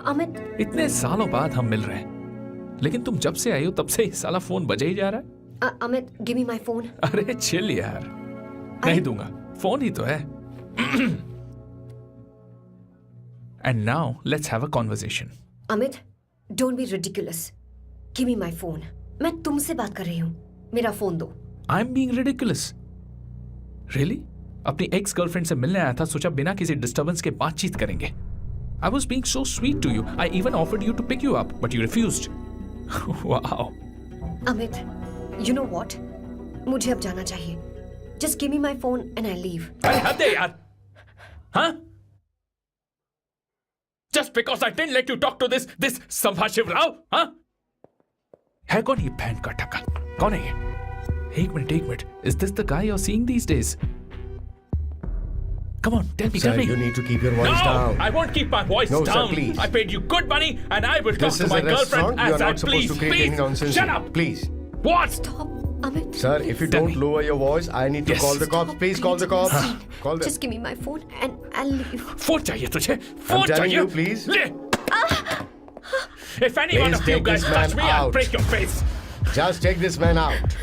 अमित, इतने सालों बाद हम मिल रहे हैं, लेकिन तुम जब से आई हो तब से ही साला फोन बजे ही जा रहा है। Amit, give me my phone. अरे चिल यार, नहीं दूंगा, फोन ही तो है। And now let's have a conversation. Amit, don't be ridiculous. Give me my phone. मैं तुमसे बात कर रही हूँ, मेरा फोन दो। I am being ridiculous? Really? अपनी एक्स गर्लफ्रेंड से मिलने आया था, सोचा बिना किसी डिस्टर्बेंस के बातचीत करेंगे। I was being so sweet to you. I even offered you to pick you up, but you refused. Wow. Amit, you know what? मुझे अब जाना चाहिए. Just give me my phone and I'll leave. अरे हद है यार. हाँ? Just because I didn't let you talk to this संभाशिव Rao, हाँ? है कौन ये बहन का टक्का? कौन है ये? एक minute. Is this the guy you're seeing these days? Come on, tell me. Sir, you need to keep your voice down. I won't keep my voice No, down. sir, please. I paid you good money, and I will talk This to is my a restaurant. girlfriend You are as I not supposed please. to create any nonsense. Shut here. up. Please. What? Stop, Amit. Sir, if you Tell don't me. lower your voice, I need to Yes. call the cops. Please call the cops. Call them. Just give me my phone and I'll leave. Phone चाहिए तुझे? Phone telling चाहिए? you, please. ले. If any one Please of you take guys this touch man me, I'll out. break your face. Just take this man out.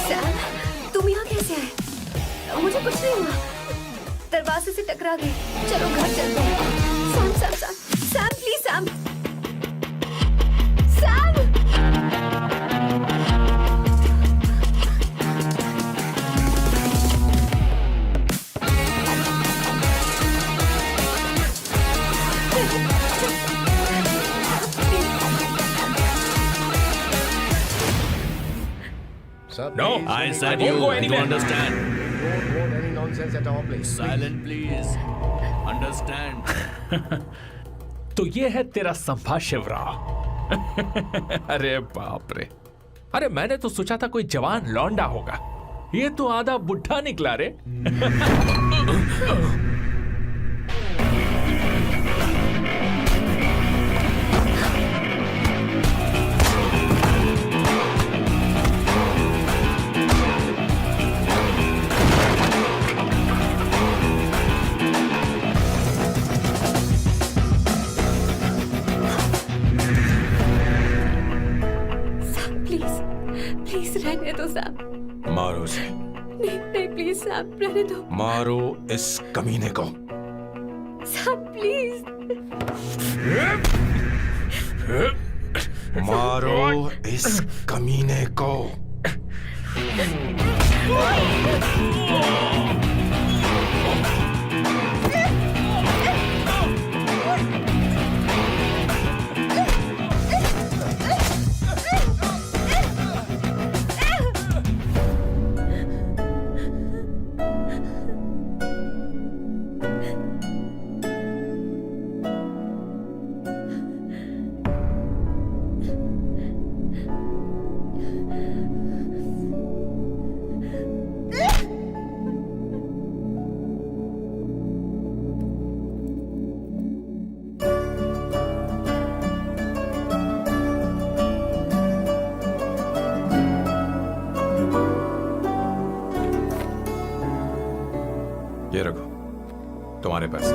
Sam, तुम यहाँ कैसे आए? मुझे कुछ नहीं हुआ. दरवाजे से टकरा गई. चलो घर चलते हैं. Sam, please Sam. Sir, No, please, I don't said go you anywhere. anywhere. Understand? Don't want any nonsense at our place. Silent, please. Understand? तो ये है तेरा संभाशिव राव. अरे बाप रे. अरे मैंने तो सोचा था कोई जवान लौंडा होगा. ये तो आधा बुढ़ा निकला रे. प्लीज रहने दो सैम. मारो उसे. नहीं प्लीज सैम, रहने दो. मारो इस कमीने को. Sam please. मारो इस कमीने को. ये रखो तुम्हारे पैसे.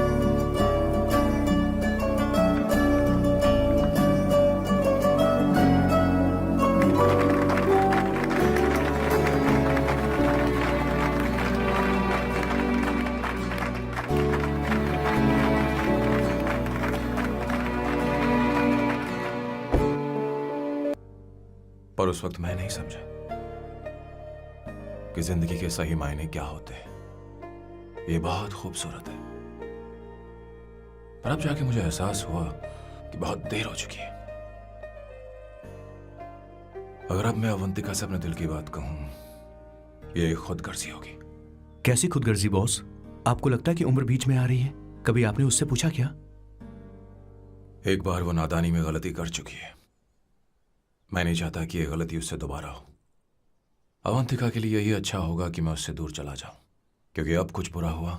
पर उस वक्त मैं नहीं समझा कि जिंदगी के सही मायने क्या होते हैं. ये बहुत खूबसूरत है, पर अब जाके मुझे एहसास हुआ कि बहुत देर हो चुकी है. अगर अब मैं अवंतिका से अपने दिल की बात कहूं, ये एक खुदगर्जी होगी. कैसी खुदगर्जी बॉस? आपको लगता है कि उम्र बीच में आ रही है? कभी आपने उससे पूछा क्या? एक बार वो नादानी में गलती कर चुकी है. मैं नहीं चाहता कि ये गलती उससे दोबारा हो. अवंतिका के लिए यही अच्छा होगा कि मैं उससे दूर चला जाऊं, क्योंकि अब कुछ बुरा हुआ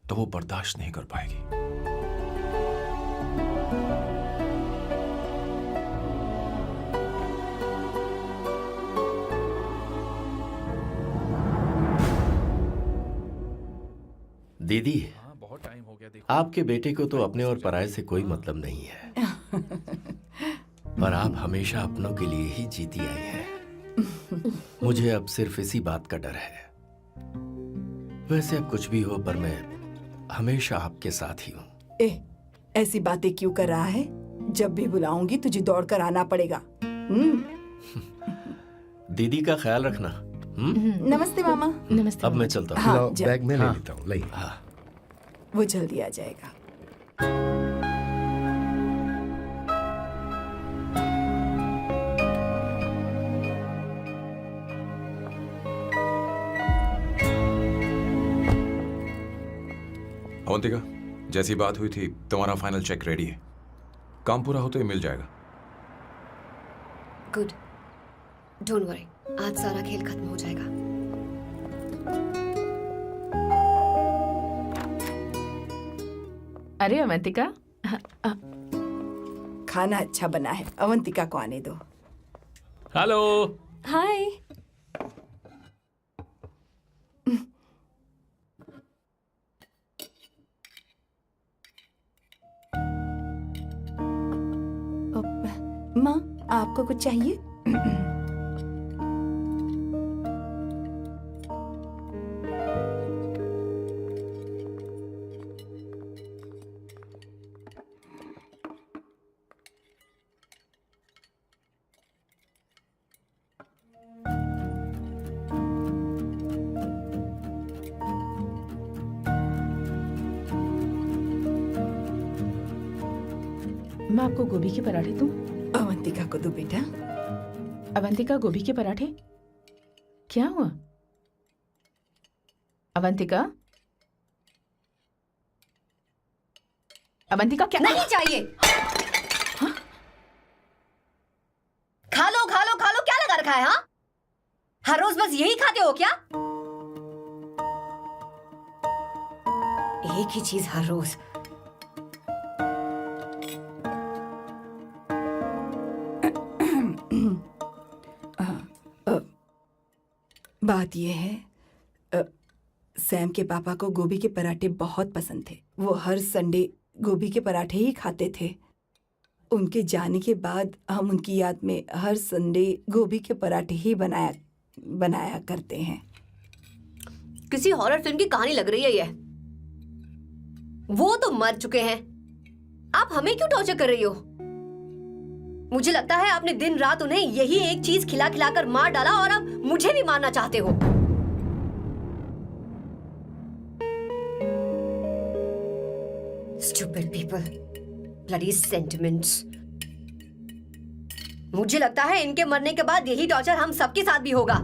तो वो बर्दाश्त नहीं कर पाएगी. दीदी, बहुत टाइम हो गया देखो। आपके बेटे को तो अपने और पराये से कोई मतलब नहीं है, पर आप हमेशा अपनों के लिए ही जीती आई हैं। मुझे अब सिर्फ इसी बात का डर है। वैसे अब कुछ भी हो, पर मैं हमेशा आपके साथ ही हूँ। ऐसी बातें क्यों कर रहा है? जब भी बुलाऊंगी तुझे दौड़कर आना पड़ेगा। दीदी का ख्याल रखना। नमस्ते मामा। नमस्ते। अब मैं चलता हूँ। हाँ, लाओ, जा- बैग में ले हाँ। लेता हूँ, लाइए। हाँ। वो जल्दी आ जाएगा। अवंतिका, जैसी बात हुई थी तुम्हारा फाइनल चेक रेडी है। काम पूरा होते ही मिल जाएगा। गुड, डोंट वरी, आज सारा खेल खत्म हो जाएगा। अरे अवंतिका, खाना अच्छा बना है, अवंतिका को आने दो। हेलो। हाय। माँ, आपको कुछ चाहिए? मैं आपको गोभी के पराठे दूं? अवंतिका को दो बेटा। अवंतिका, गोभी के पराठे? क्या हुआ अवंतिका? अवंतिका क्या? नहीं चाहिए। हाँ? खा लो खा लो खा लो, क्या लगा रखा है? हाँ, हर रोज बस यही खाते हो क्या? एक ही चीज हर रोज। बात यह है, सैम के पापा को गोभी के पराठे बहुत पसंद थे। वो हर संडे गोभी के पराठे ही खाते थे। उनके जाने के बाद हम उनकी याद में हर संडे गोभी के पराठे ही बनाया करते हैं। किसी हॉरर फिल्म की कहानी लग रही है ये। वो तो मर चुके हैं, आप हमें क्यों टॉर्चर कर रही हो? मुझे लगता है आपने दिन रात उन्हें यही एक चीज खिला खिलाकर मार डाला और अब मुझे भी मारना चाहते हो। Stupid people, bloody sentiments. मुझे लगता है इनके मरने के बाद यही टॉर्चर हम सबके साथ भी होगा।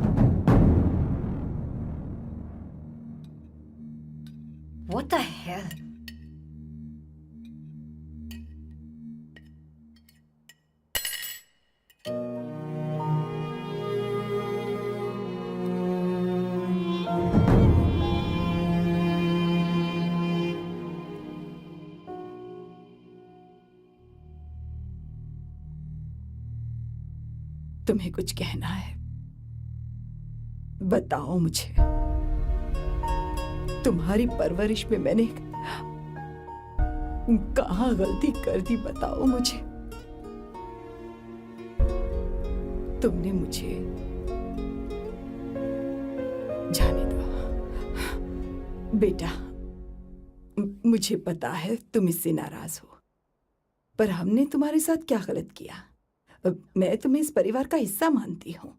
What the hell? तुम्हें कुछ कहना है? बताओ मुझे। तुम्हारी परवरिश में मैंने कहाँ गलती कर दी, बताओ मुझे। तुमने मुझे जाने दो बेटा। मुझे पता है तुम इससे नाराज हो, पर हमने तुम्हारे साथ क्या गलत किया? मैं तुम्हें इस परिवार का हिस्सा मानती हूँ।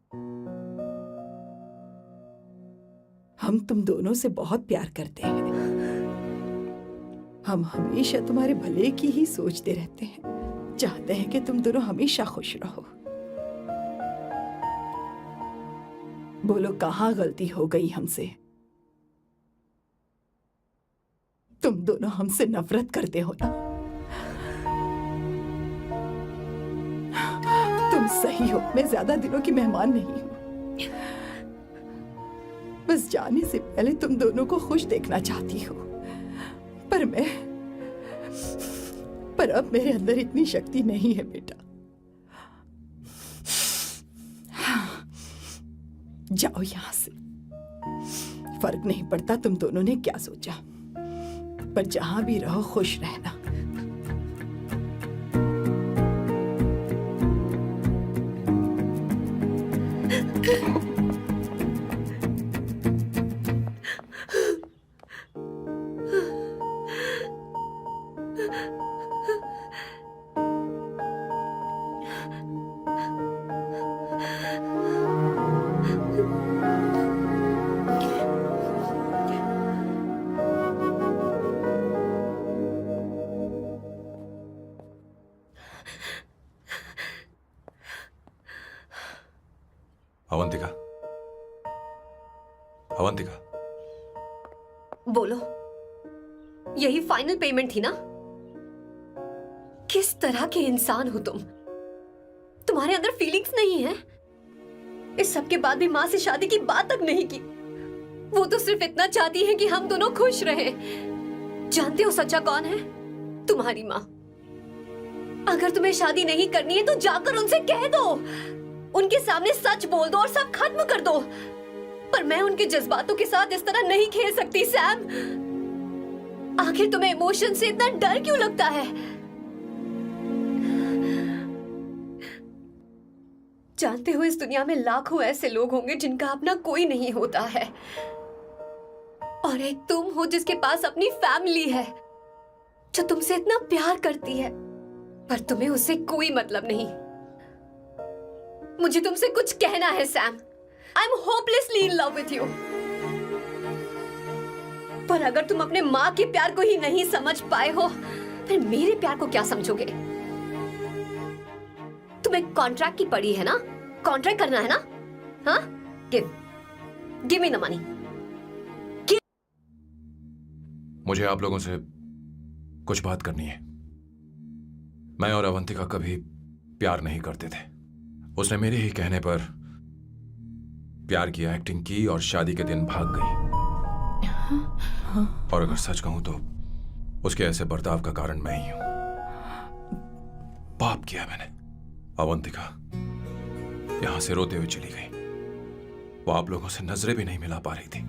हम तुम दोनों से बहुत प्यार करते हैं। हम हमेशा तुम्हारे भले की ही सोचते रहते हैं, चाहते हैं कि तुम दोनों हमेशा खुश रहो। बोलो, कहाँ गलती हो गई हमसे? तुम दोनों हमसे नफरत करते हो ना? तुम सही हो, मैं ज्यादा दिनों की मेहमान नहीं हूं। बस जाने से पहले तुम दोनों को खुश देखना चाहती हूँ, पर अब मेरे अंदर इतनी शक्ति नहीं है बेटा। जाओ यहां से। फर्क नहीं पड़ता तुम दोनों ने क्या सोचा। पर जहां भी रहो खुश रहना। अवंतिका, अवंतिका, बोलो, यही फाइनल पेमेंट थी ना? किस तरह के इंसान हो तुम? तुम्हारे अंदर फीलिंग्स नहीं है? इस सब के बाद भी माँ से शादी की बात तक नहीं की। वो तो सिर्फ इतना चाहती है कि हम दोनों खुश रहें। जानते हो सच्चा कौन है? तुम्हारी माँ। अगर तुम्हें शादी नहीं करनी है तो जाकर उनसे कह दो, उनके सामने सच बोल दो और सब खत्म कर दो। पर मैं उनके जज्बातों के साथ इस तरह नहीं खेल सकती सैम। आखिर तुम्हें इमोशन से इतना डर क्यों लगता है? जानते हो, इस दुनिया में लाखों ऐसे लोग होंगे जिनका अपना कोई नहीं होता है, और एक तुम हो जिसके पास अपनी फैमिली है जो तुमसे इतना प्यार करती है, पर तुम्हें उससे कोई मतलब नहीं। मुझे तुमसे कुछ कहना है Sam. I am hopelessly in love with you. पर अगर तुम अपने माँ के प्यार को ही नहीं समझ पाए हो, फिर मेरे प्यार को क्या समझोगे? तुम्हें कॉन्ट्रैक्ट की पड़ी है ना? कॉन्ट्रैक्ट करना है ना? हाँ? Give me the money. मुझे आप लोगों से कुछ बात करनी है। मैं और अवंतिका कभी प्यार नहीं करते थे। उसने मेरे ही कहने पर प्यार की एक्टिंग की और शादी के दिन भाग गई। और अगर सच कहूं तो उसके ऐसे बर्ताव का कारण मैं ही हूं। पाप किया मैंने। अवंतिका यहां से रोते हुए चली गई। वो आप लोगों से नजरें भी नहीं मिला पा रही थी।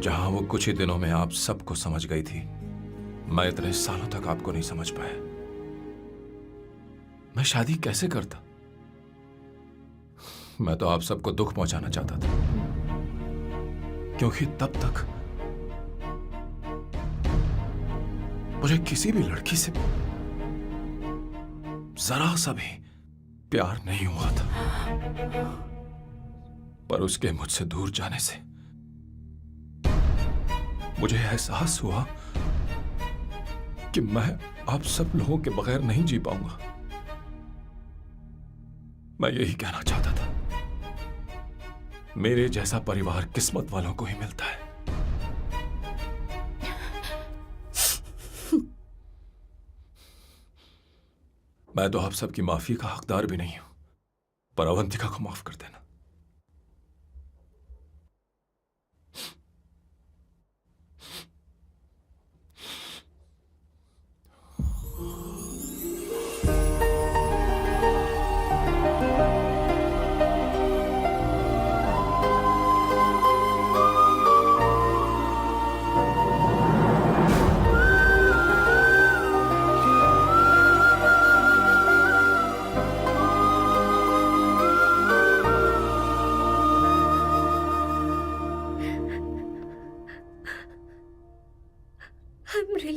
जहां वो कुछ ही दिनों में आप सबको समझ गई थी, मैं इतने सालों तक आपको नहीं समझ पाया। मैं शादी कैसे करता? मैं तो आप सबको दुख पहुंचाना चाहता था, क्योंकि तब तक मुझे किसी भी लड़की से जरा सा भी प्यार नहीं हुआ था। पर उसके मुझसे दूर जाने से मुझे एहसास हुआ कि मैं आप सब लोगों के बगैर नहीं जी पाऊंगा। मैं यही कहना चाहता था, मेरे जैसा परिवार किस्मत वालों को ही मिलता है। मैं तो आप सबकी माफी का हकदार भी नहीं हूं, पर अवंतिका को माफ कर देना।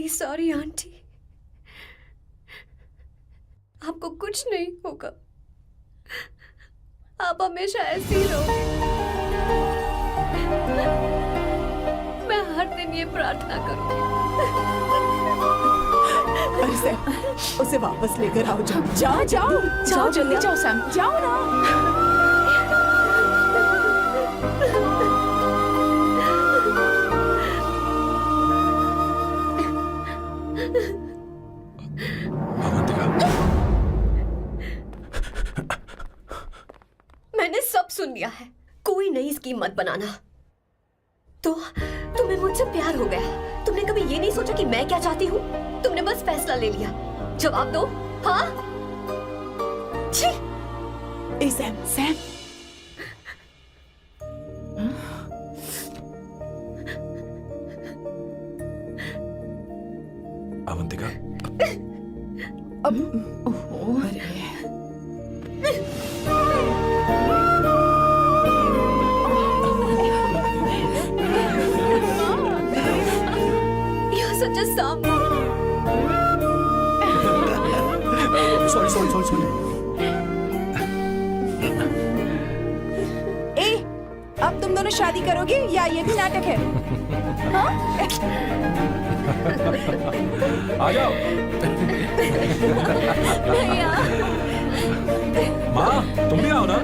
सॉरी आंटी, आपको कुछ नहीं होगा। आप हमेशा ऐसी रहो। मैं हर दिन ये प्रार्थना करूंगी। अरे सैम, उसे वापस लेकर आओ। जाओ जाओ जाओ जल्दी जाओ सैम। जाओ ना। मैंने सब सुन लिया है। कोई नई स्कीम मत बनाना। तो तुम्हें मुझसे प्यार हो गया। तुमने कभी ये नहीं सोचा कि मैं क्या चाहती हूँ? तुमने बस फैसला ले लिया। जवाब दो। हाँ? छी! ए Sam, Sam. You're such a soft. Sorry ए, अब तुम दोनों शादी करोगे या ये भी नाटक है? आ जाओ। माँ, तुम भी आओ ना।